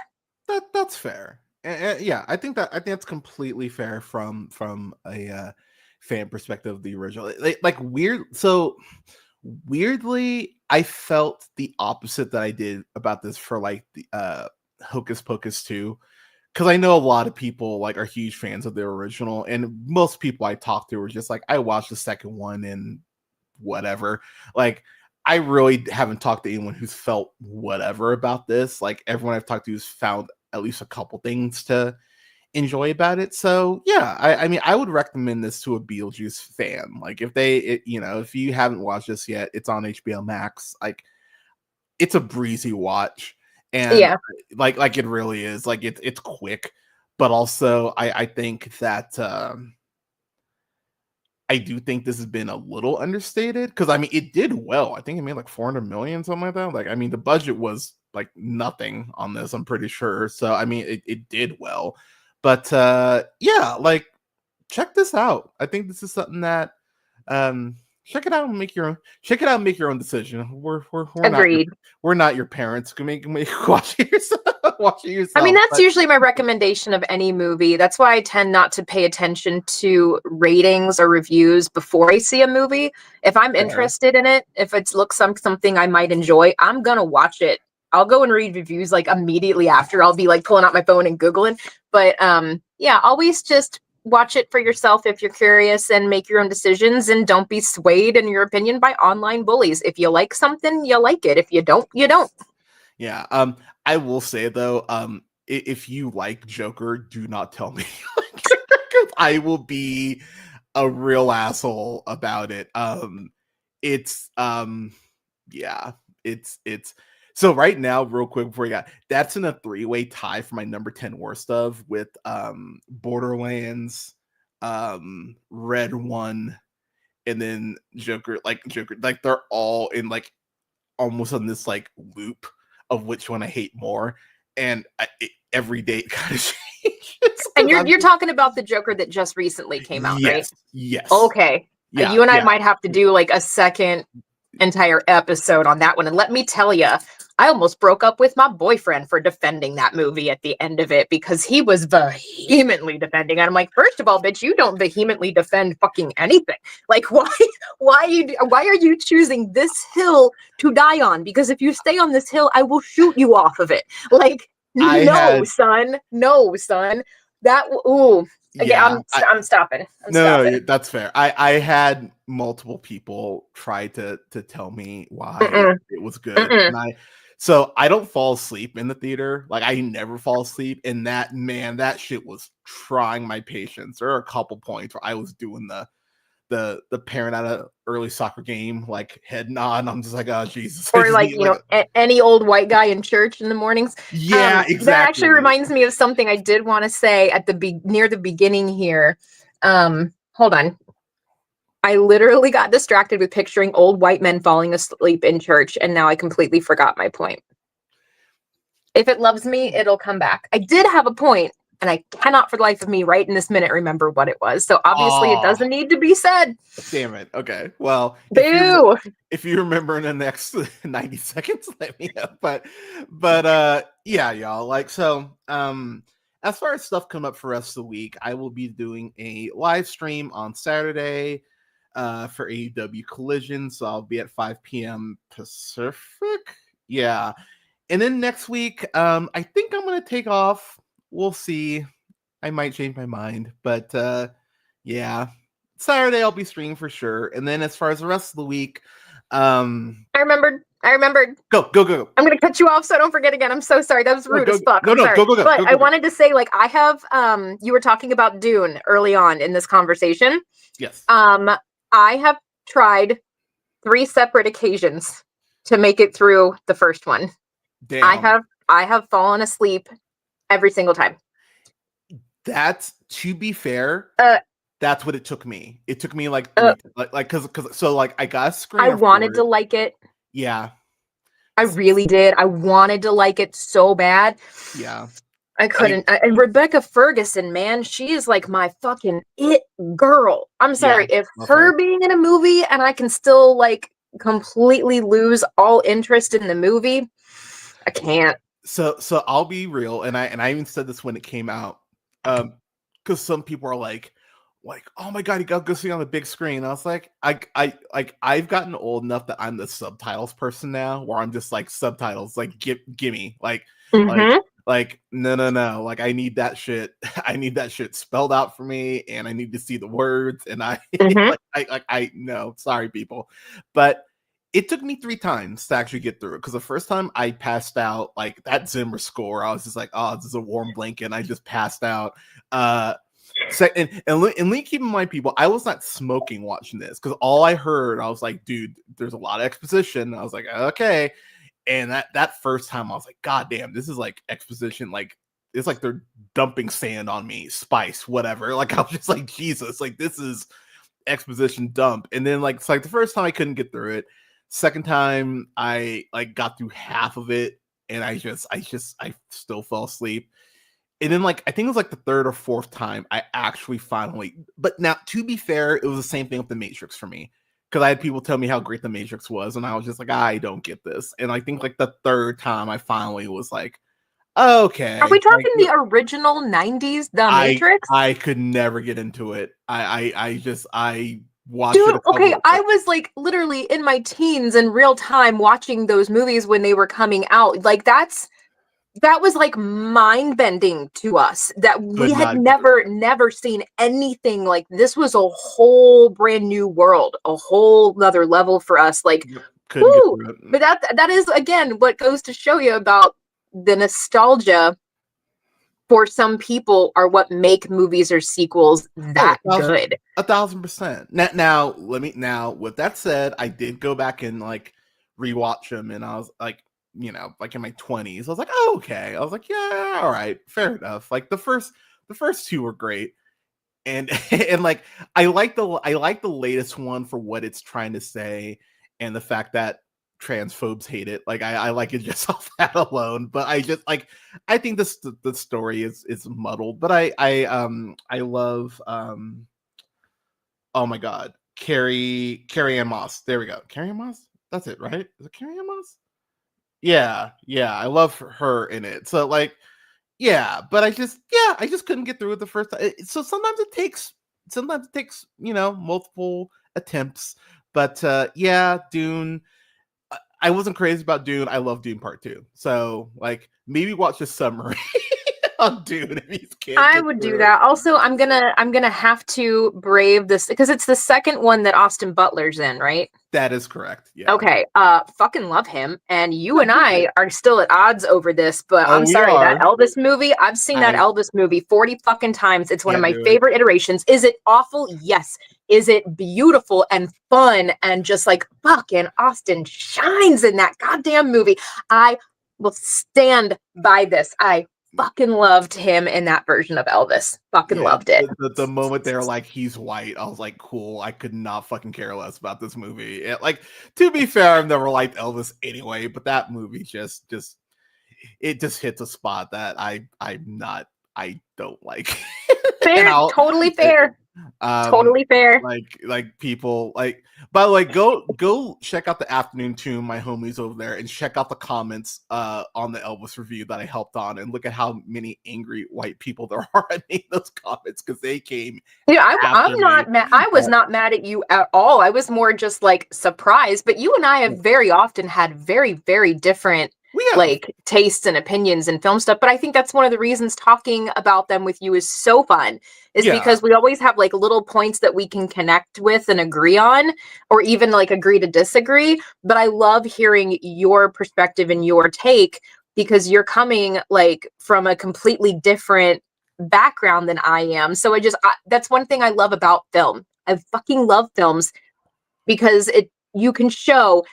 Speaker 2: That's fair. Yeah, I think that's completely fair from a fan perspective of the original. Like weird. So weirdly, I felt the opposite that I did about this for like the Hocus Pocus 2. Because I know a lot of people like are huge fans of the original, and most people I talked to were just like, I watched the second one and whatever. Like, I really haven't talked to anyone who's felt whatever about this. Like, everyone I've talked to has found at least a couple things to enjoy about it. So yeah, I mean, I would recommend this to a Beetlejuice fan. Like, if you haven't watched this yet, it's on HBO Max. Like, it's a breezy watch. And
Speaker 3: yeah,
Speaker 2: like it really is. Like it's quick, but also I think that I do think this has been a little understated because I mean it did well. I think it made like 400 million, something like that. Like I mean the budget was like nothing on this, I'm pretty sure. So I mean it did well. But yeah, like check this out. I think this is something that check it out and make your own decision. We're
Speaker 3: agreed.
Speaker 2: We're not your parents. Can make watch it yourself. Watch it yourself.
Speaker 3: I mean, that's usually my recommendation of any movie. That's why I tend not to pay attention to ratings or reviews before I see a movie. If I'm interested in it, if it looks something I might enjoy, I'm gonna watch it. I'll go and read reviews like immediately after. I'll be like pulling out my phone and Googling. But always just watch it for yourself if you're curious and make your own decisions, and don't be swayed in your opinion by online bullies. If you like something, you like it. If you don't, you don't.
Speaker 2: Yeah. I will say though, if you like Joker, do not tell me. 'Cause I will be a real asshole about it. It's yeah, it's so right now, real quick before you got that's in a 3-way tie for my number 10 worst of with Borderlands, Red One, and then Joker, like they're all in like almost on this like loop of which one I hate more, and every day it kind of changes.
Speaker 3: And you're talking about the Joker that just recently came out, right?
Speaker 2: Yes.
Speaker 3: Okay.
Speaker 2: Yeah,
Speaker 3: you and I might have to do like a second entire episode on that one. And let me tell you, I almost broke up with my boyfriend for defending that movie at the end of it because he was vehemently defending. And I'm like, first of all, bitch, you don't vehemently defend fucking anything. Like, why are you choosing this hill to die on? Because if you stay on this hill, I will shoot you off of it. Like, son. That okay,
Speaker 2: yeah,
Speaker 3: I'm stopping.
Speaker 2: No, that's fair. I had multiple people try to tell me why it was good, and I don't fall asleep in the theater. Like I never fall asleep, and that shit was trying my patience. There are a couple points where I was doing the parent at an early soccer game, like head nod, and I'm just like, oh Jesus.
Speaker 3: Or like, any old white guy in church in the mornings.
Speaker 2: Yeah, exactly.
Speaker 3: That actually reminds me of something I did want to say at near the beginning here. Hold on. I literally got distracted with picturing old white men falling asleep in church, and now I completely forgot my point. If it loves me, it'll come back. I did have a point, and I cannot for the life of me right in this minute remember what it was. So obviously it doesn't need to be said.
Speaker 2: Damn it. Okay. Well,
Speaker 3: boo.
Speaker 2: If you remember in the next 90 seconds, let me know. But yeah, y'all. Like, so as far as stuff coming up for the rest of the week, I will be doing a live stream on Saturday for AEW Collision. So I'll be at 5 p.m. Pacific. Yeah. And then next week, I think I'm gonna take off. We'll see. I might change my mind, but yeah, Saturday I'll be streaming for sure. And then as far as the rest of the week, I
Speaker 3: remembered.
Speaker 2: Go.
Speaker 3: I'm gonna cut you off so I don't forget again. I'm so sorry. That was rude as fuck.
Speaker 2: No,
Speaker 3: sorry.
Speaker 2: Go.
Speaker 3: But I wanted to say, like, I have you were talking about Dune early on in this conversation.
Speaker 2: Yes.
Speaker 3: I have tried 3 separate occasions to make it through the first one.
Speaker 2: Damn.
Speaker 3: I have fallen asleep every single time.
Speaker 2: That's, to be fair, that's what it took me. It took me like because I got a screen.
Speaker 3: I wanted to like it.
Speaker 2: Yeah.
Speaker 3: I really did. I wanted to like it so bad.
Speaker 2: Yeah.
Speaker 3: I couldn't. And Rebecca Ferguson, man, she is like my fucking it girl. I'm sorry.
Speaker 2: Yeah,
Speaker 3: if her being in a movie and I can still like completely lose all interest in the movie, I can't.
Speaker 2: So I'll be real, and I even said this when it came out, because some people are like, oh my god, you gotta go see it on the big screen. I was like, I've gotten old enough that I'm the subtitles person now, where I'm just like subtitles, like gimme, like no, like I need that shit. I need that shit spelled out for me, and I need to see the words. And I no, sorry people, but it took me 3 times to actually get through it, because the first time I passed out, like that Zimmer score, I was just like, oh, this is a warm blanket, and I just passed out. And keep in mind, people, I was not smoking watching this, because all I heard, I was like, dude, there's a lot of exposition. I was like, okay. And that first time, I was like, god damn, this is like exposition, like it's like they're dumping sand on me, spice, whatever. Like I was just like, Jesus, like this is exposition dump. And then like it's like the first time I couldn't get through it. Second time I like got through half of it, and I still fell asleep. And then like I think it was like the 3rd or 4th time I actually finally. But now, to be fair, it was the same thing with The Matrix for me, because I had people tell me how great The Matrix was, and I was just like, I don't get this. And I think like the 3rd time I finally was like, okay.
Speaker 3: Are we talking like, the original 90s The Matrix?
Speaker 2: I could never get into it. I watched
Speaker 3: Dude,
Speaker 2: it.
Speaker 3: Okay, I was like literally in my teens in real time watching those movies when they were coming out. Like that's that was like mind bending to us, that we
Speaker 2: Could
Speaker 3: had
Speaker 2: not
Speaker 3: never seen anything like this. Was a whole brand new world, a whole other level for us. Like,
Speaker 2: couldn't get
Speaker 3: woo!
Speaker 2: through it.
Speaker 3: But that is again what goes to show you about the nostalgia for some people are what make movies or sequels that good.
Speaker 2: 1,000%. Now, with that said, I did go back and like rewatch them, and I was like, like in my 20s, I was like, oh, okay. I was like, yeah, all right, fair enough. Like the first two were great, and and like I like the latest one for what it's trying to say, and the fact that transphobes hate it. Like I like it just off that alone. But I just like, I think the story is muddled. But I love oh my god, Carrie Ann Moss. There we go. Carrie Ann Moss. That's it, right? Is it Carrie Ann Moss? Yeah, I love her in it. So like, yeah, but I just couldn't get through it the first time. So sometimes it takes multiple attempts. But yeah, Dune. I wasn't crazy about Dune. I love Dune Part 2. So like, maybe watch a summary on Dune if you can't.
Speaker 3: I would do that. Also, I'm gonna have to brave this because it's the second one that Austin Butler's in, right?
Speaker 2: That is correct. Yeah.
Speaker 3: Okay. Fucking love him. And you and I are still at odds over this, but I'm sorry, that Elvis movie, I've seen that Elvis movie 40 fucking times. It's one of my favorite iterations. Is it awful? Yes. Is it beautiful and fun and just like fucking Austin shines in that goddamn movie? I will stand by this. I fucking loved him in that version of Elvis. Fucking loved it.
Speaker 2: The moment they're like, he's white, I was like, cool. I could not fucking care less about this movie. Like, to be fair, I've never liked Elvis anyway, but that movie just hits a spot that I don't like.
Speaker 3: Fair, totally fair. Totally fair.
Speaker 2: Like people like, by the way, go check out the Afternoon Tune, my homies over there, and check out the comments on the Elvis review that I helped on, and look at how many angry white people there are in those comments, because they came.
Speaker 3: Yeah, I'm not mad. I was not mad at you at all. I was more just like surprised. But you and I have very often had very, very different like tastes and opinions and film stuff. But I think that's one of the reasons talking about them with you is so fun, is because we always have like little points that we can connect with and agree on, or even like agree to disagree. But I love hearing your perspective and your take, because you're coming like from a completely different background than I am. So that's one thing I love about film. I fucking love films because you can show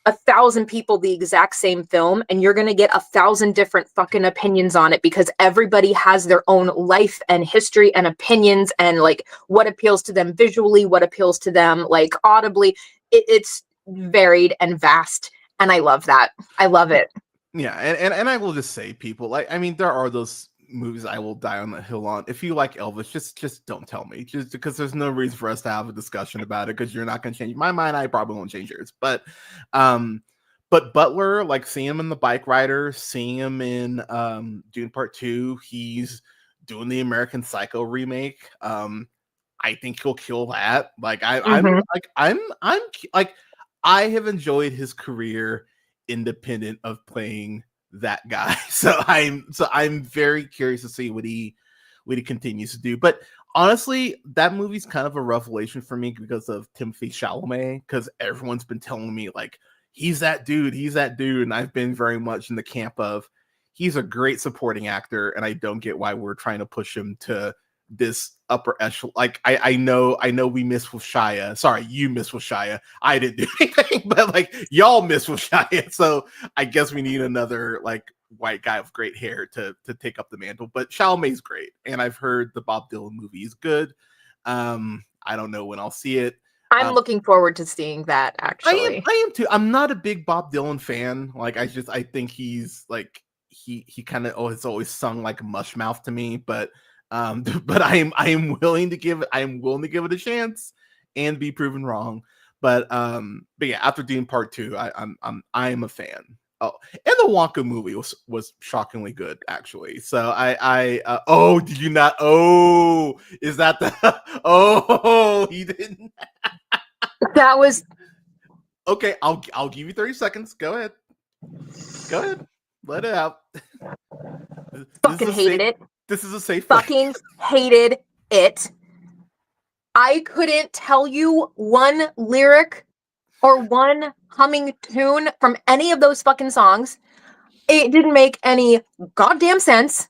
Speaker 3: 1,000 people the exact same film and you're going to get 1,000 different fucking opinions on it, because everybody has their own life and history and opinions and like what appeals to them visually, what appeals to them like audibly. It's varied and vast, and I love that. I love it.
Speaker 2: Yeah, and I will just say, people, like, I mean, there are those movies I will die on the hill on. If you like Elvis, just don't tell me, just because there's no reason for us to have a discussion about it, because you're not going to change my mind. I probably won't change yours. But Butler, like, seeing him in The Bike Rider, seeing him in Dune Part 2, he's doing the American Psycho remake. I think he'll kill that. Like, I'm like, I have enjoyed his career independent of playing that guy. So I'm very curious to see what he continues to do. But honestly, that movie's kind of a revelation for me because of Timothée Chalamet, because everyone's been telling me like, he's that dude, and I've been very much in the camp of, he's a great supporting actor, and I don't get why we're trying to push him to this upper echelon. Like, I know we miss with Shia. Sorry, you miss with Shia. I didn't do anything, but like, y'all miss with Shia. So I guess we need another like white guy with great hair to take up the mantle. But Chalamet's great, and I've heard the Bob Dylan movie is good. I don't know when I'll see it.
Speaker 3: I'm looking forward to seeing that, actually.
Speaker 2: I am too. I'm not a big Bob Dylan fan. Like, I think he's like, he kind of has always sung like mush mouth to me, but I am willing to give it a chance and be proven wrong. But yeah, after Dune Part 2, I am a fan. Oh, and the Wonka movie was shockingly good, actually. So oh, did you not? Oh, is that the? Oh, he didn't.
Speaker 3: That was
Speaker 2: okay. I'll give you 30 seconds. Go ahead. Let it out.
Speaker 3: Fucking hated it.
Speaker 2: This is a safe place.
Speaker 3: Fucking hated it. I couldn't tell you one lyric or one humming tune from any of those fucking songs. It didn't make any goddamn sense.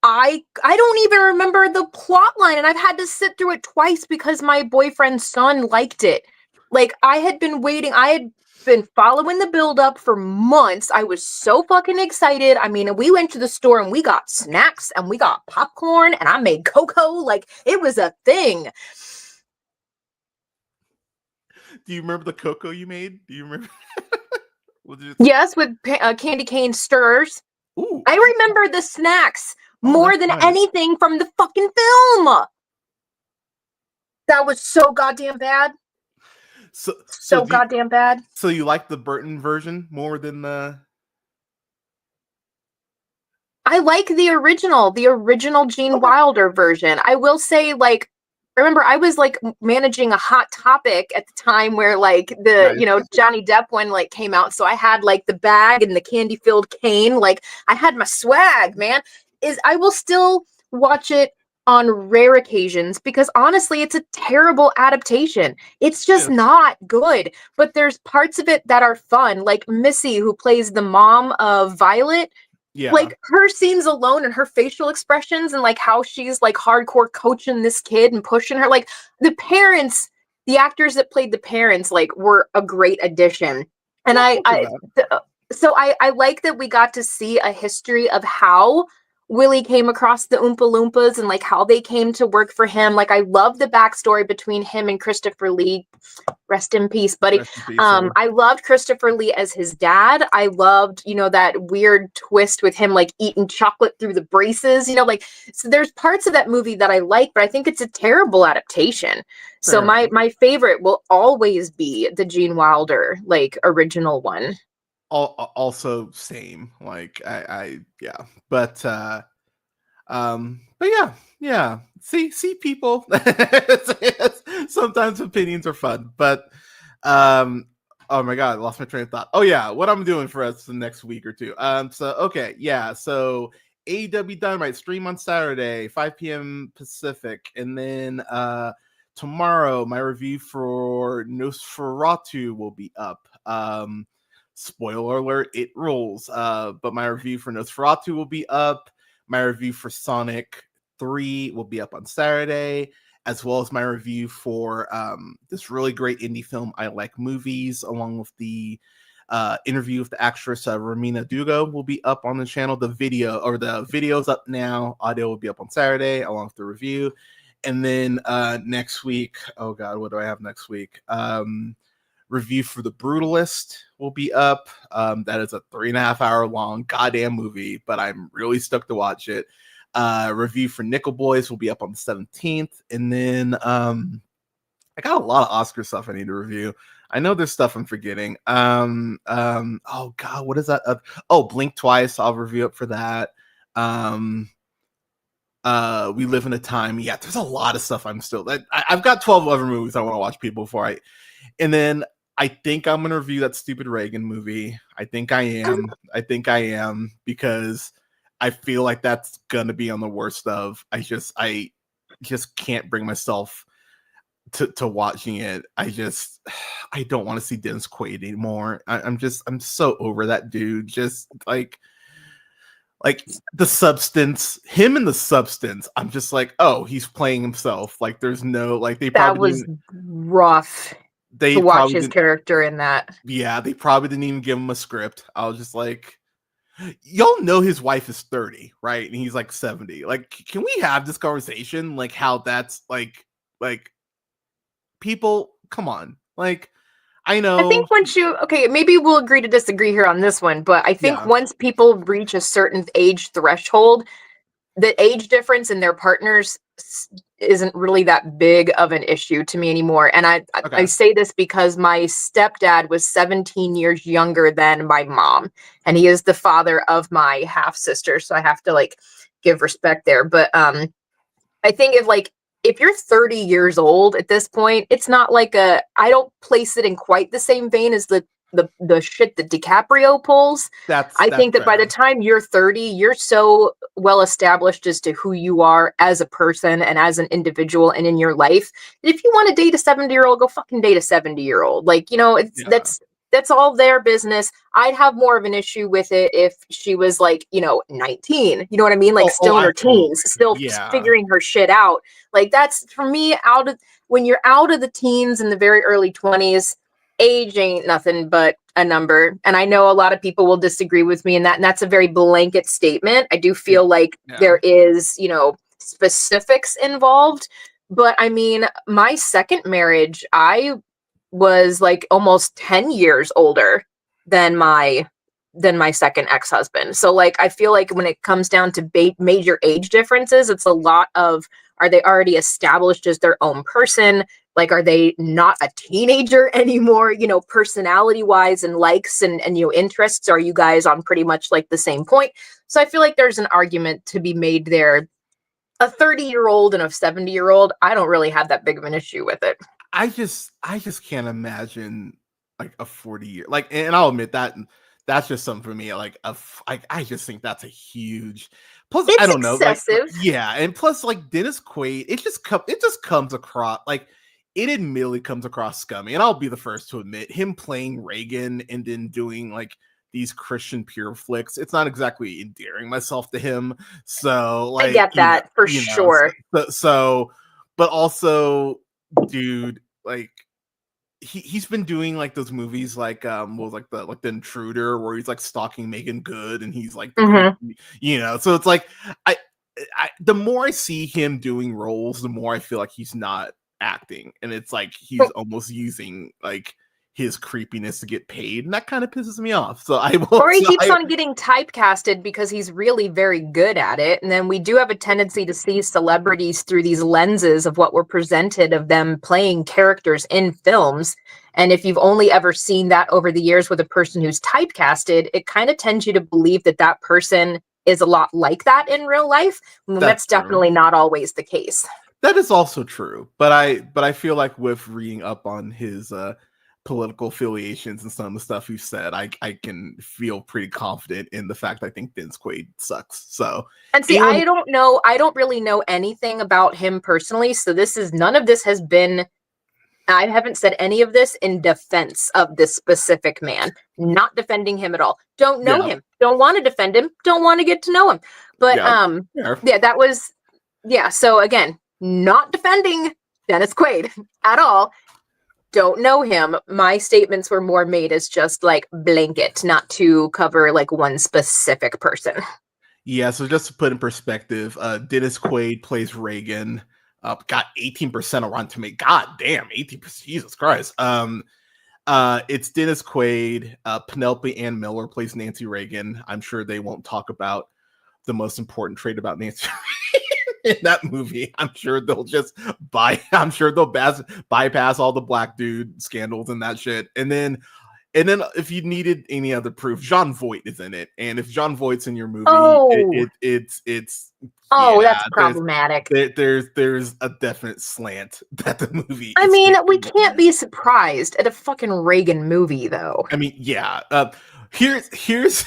Speaker 3: I don't even remember the plot line, and I've had to sit through it twice because my boyfriend's son liked it. Like, I had been waiting. I had been following the build-up for months. I was so fucking excited. I mean, we went to the store and we got snacks and we got popcorn and I made cocoa. Like, it was a thing.
Speaker 2: Do you remember the cocoa you made? Do you remember?
Speaker 3: Yes, with candy cane stirrers.
Speaker 2: Ooh.
Speaker 3: I remember the snacks more than anything from the fucking film. That was so goddamn bad. So goddamn bad.
Speaker 2: So you like the Burton version more than the...
Speaker 3: I like the original Gene Wilder version. I will say, like, remember, I was like managing a Hot Topic at the time where like the,
Speaker 2: Nice.
Speaker 3: Johnny Depp one like came out. So I had like the bag and the candy filled cane. Like, I had my swag, man. I will still watch it on rare occasions because honestly, it's a terrible adaptation. It's just not good. But there's parts of it that are fun. Like Missy, who plays the mom of Violet.
Speaker 2: Yeah.
Speaker 3: Like, her scenes alone and her facial expressions and like how she's like hardcore coaching this kid and pushing her, like the actors that played the parents like were a great addition. And I like that we got to see a history of how Willie came across the Oompa Loompas and like how they came to work for him. Like, I love the backstory between him and Christopher Lee. Rest in peace, buddy. I loved Christopher Lee as his dad. I loved, that weird twist with him like eating chocolate through the braces. Like, so there's parts of that movie that I like, but I think it's a terrible adaptation. Fair. So my favorite will always be the Gene Wilder like original one.
Speaker 2: Also same, like but yeah, see people. Sometimes opinions are fun, but oh my god, I lost my train of thought. Oh yeah, what I'm doing for us the next week or two. So AEW Dynamite stream on Saturday 5 p.m. Pacific, and then tomorrow my review for Nosferatu will be up. Spoiler alert, it rolls. But my review for Nosferatu will be up. My review for Sonic 3 will be up on Saturday, as well as my review for this really great indie film, I Like Movies, along with the interview with the actress Romina Dugo will be up on the channel. The video's up now. Audio will be up on Saturday, along with the review. And then next week, oh god, what do I have next week? Review for The Brutalist will be up. That is a 3.5 hour long goddamn movie, but I'm really stoked to watch it. Review for Nickel Boys will be up on the 17th. And then I got a lot of Oscar stuff I need to review. I know there's stuff I'm forgetting. Oh god, what is that? Blink Twice. I'll review it for that. We Live in a Time. Yeah, there's a lot of stuff I've got 12 other movies I want to watch people before and then I think I'm gonna review that stupid Reagan movie. I think I am because I feel like that's gonna be on the worst of. I just can't bring myself to watching it. I don't want to see Dennis Quaid anymore. I'm so over that dude. Just like The Substance, him and The Substance. I'm just like, oh, he's playing himself. Like, there's no that
Speaker 3: was rough. To watch his character in that.
Speaker 2: Yeah, they probably didn't even give him a script. I was just like, y'all know his wife is 30, right? And he's like 70. Like, can we have this conversation? Like, how that's like people, come on. Like, I know.
Speaker 3: I think maybe we'll agree to disagree here on this one, but I think once people reach a certain age threshold, the age difference in their partners isn't really that big of an issue to me anymore. And I say this because my stepdad was 17 years younger than my mom, and he is the father of my half sister. So I have to like give respect there. But I think if you're 30 years old at this point, it's not like I don't place it in quite the same vein as the the shit that DiCaprio pulls. I think that by the time you're 30, you're so well established as to who you are as a person and as an individual and in your life. If you want to date a 70-year-old, go fucking date a 70-year-old. Like, you know, that's all their business. I'd have more of an issue with it if she was like, you know, 19. You know what I mean? Like still in her teens, still figuring her shit out. Like that's for me when you're out of the teens in the very early 20s, age ain't nothing but a number. And I know a lot of people will disagree with me in that. And that's a very blanket statement. I do feel like there is, you know, specifics involved. But I mean, my second marriage, I was like almost 10 years older than my second ex-husband. So like I feel like when it comes down to major age differences, it's a lot of, are they already established as their own person? Like, are they not a teenager anymore? You know, personality wise and likes and you know, interests, are you guys on pretty much like the same point? So I feel like there's an argument to be made there. A 30-year-old and a 70-year-old, I don't really have that big of an issue with it.
Speaker 2: I just can't imagine like a 40-year, like, and I'll admit that that's just something for me. Like I just think that's a huge. Plus,
Speaker 3: it's
Speaker 2: I don't
Speaker 3: excessive.
Speaker 2: know, like, yeah, and plus, like Dennis Quaid, it just comes across like it admittedly comes across scummy, and I'll be the first to admit him playing Reagan and then doing like these Christian pure flicks. It's not exactly endearing myself to him. So like
Speaker 3: I get that for sure.
Speaker 2: So, but also, dude, like he's been doing like those movies like the Intruder, where he's like stalking Megan Good and he's like you know, so it's like I the more I see him doing roles, the more I feel like he's not acting, and it's like he's almost using like his creepiness to get paid, and that kind of pisses me off. So I will.
Speaker 3: Or he keeps on getting typecasted because he's really very good at it. And then we do have a tendency to see celebrities through these lenses of what were presented of them playing characters in films. And if you've only ever seen that over the years with a person who's typecasted, it kind of tends you to believe that that person is a lot like that in real life. That's definitely not always the case.
Speaker 2: That is also true. But I feel like with reading up on his political affiliations and some of the stuff you said, I can feel pretty confident in the fact I think Dennis Quaid sucks. So,
Speaker 3: and see, I don't really know anything about him personally, so none of this has been, I haven't said any of this in defense of this specific man. Not defending him at all. Don't know him. Don't want to defend him. Don't want to get to know him. But that was so again, not defending Dennis Quaid at all. Don't know him. My statements were more made as just like blanket, not to cover like one specific person.
Speaker 2: Yeah, so just to put in perspective, Dennis Quaid plays Reagan. Got 18% of Rotten Tomatoes. God damn, 18%. Jesus Christ. It's Dennis Quaid. Penelope Ann Miller plays Nancy Reagan. I'm sure they won't talk about the most important trait about Nancy in that movie. I'm sure they'll bypass all the black dude scandals and that shit. And then if you needed any other proof, Jon Voight is in it. And if Jon Voight's in your movie, it's
Speaker 3: that's problematic.
Speaker 2: There's a definite slant that the movie.
Speaker 3: I mean, we can't be surprised at a fucking Reagan movie, though.
Speaker 2: I mean, yeah. Here's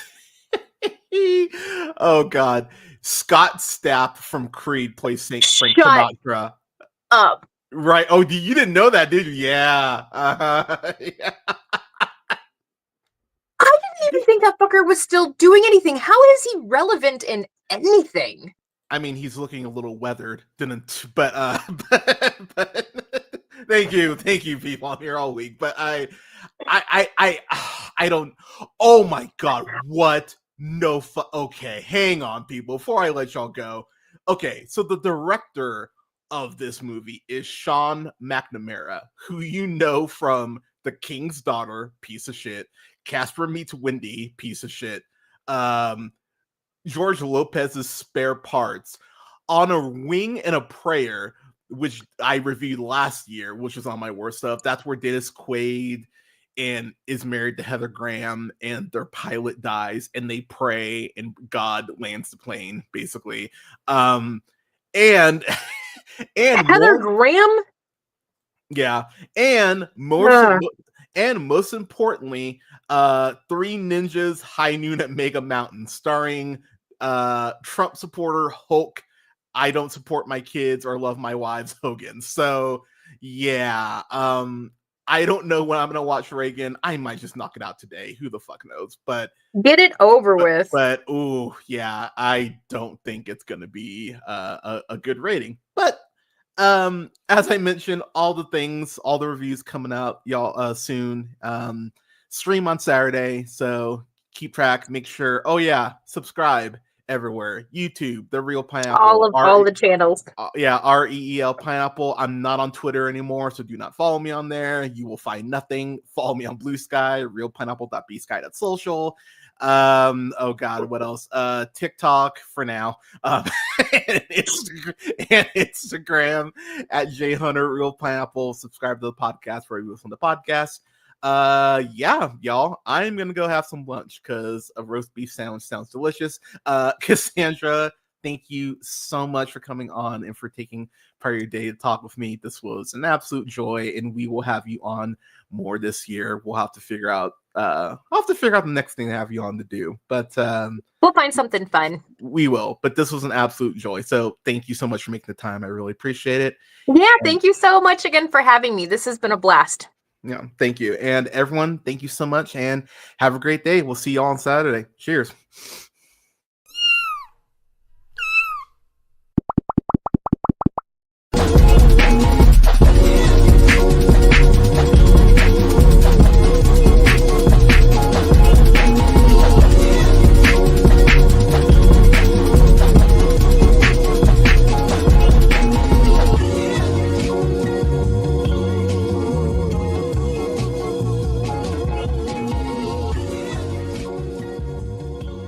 Speaker 2: oh god. Scott Stapp from Creed plays Frank Sinatra.
Speaker 3: Up.
Speaker 2: Right. Oh, you didn't know that, did you? Yeah. Yeah.
Speaker 3: I didn't even think that fucker was still doing anything. How is he relevant in anything?
Speaker 2: I mean, he's looking a little weathered, but thank you, people. I'm here all week, but I don't. Oh my god, what? No, okay, hang on, people. Before I let y'all go, okay, so the director of this movie is Sean McNamara, who you know from The King's Daughter, piece of shit, Casper Meets Wendy, piece of shit, George Lopez's Spare Parts, On a Wing and a Prayer, which I reviewed last year, which was on my worst stuff. That's where Dennis Quaid and is married to Heather Graham, and their pilot dies, and they pray, and God lands the plane, basically. And
Speaker 3: Heather Graham,
Speaker 2: yeah, and more and most importantly, Three Ninjas High Noon at Mega Mountain, starring Trump supporter Hulk, I don't support my kids or love my wives Hogan. So yeah, I don't know when I'm gonna watch Reagan. I might just knock it out today. Who the fuck knows? But
Speaker 3: Get it over with.
Speaker 2: But ooh, yeah, I don't think it's gonna be a good rating. But as I mentioned, all the things, all the reviews coming out, y'all, soon. Stream on Saturday, so keep track. Make sure. Oh yeah, subscribe everywhere. YouTube, The Real Pineapple.
Speaker 3: All the channels.
Speaker 2: Yeah, REEL Pineapple. I'm not on Twitter anymore, so do not follow me on there. You will find nothing. Follow me on Blue Sky, realpineapple.bsky.social. Oh god, what else? TikTok for now. And Instagram at jhunterreelpineapple. Subscribe to the podcast where you listen to the podcast. Yeah, y'all, I'm gonna go have some lunch because a roast beef sandwich sounds delicious. Cassandra, thank you so much for coming on and for taking part of your day to talk with me. This was an absolute joy, and we will have you on more this year. We'll have to figure out I'll have to figure out the next thing to have you on to do. But
Speaker 3: we'll find something fun.
Speaker 2: We will. But this was an absolute joy. So thank you so much for making the time. I really appreciate it.
Speaker 3: Yeah, thank you so much again for having me. This has been a blast.
Speaker 2: Yeah, thank you. And everyone, thank you so much and have a great day. We'll see you all on Saturday. Cheers.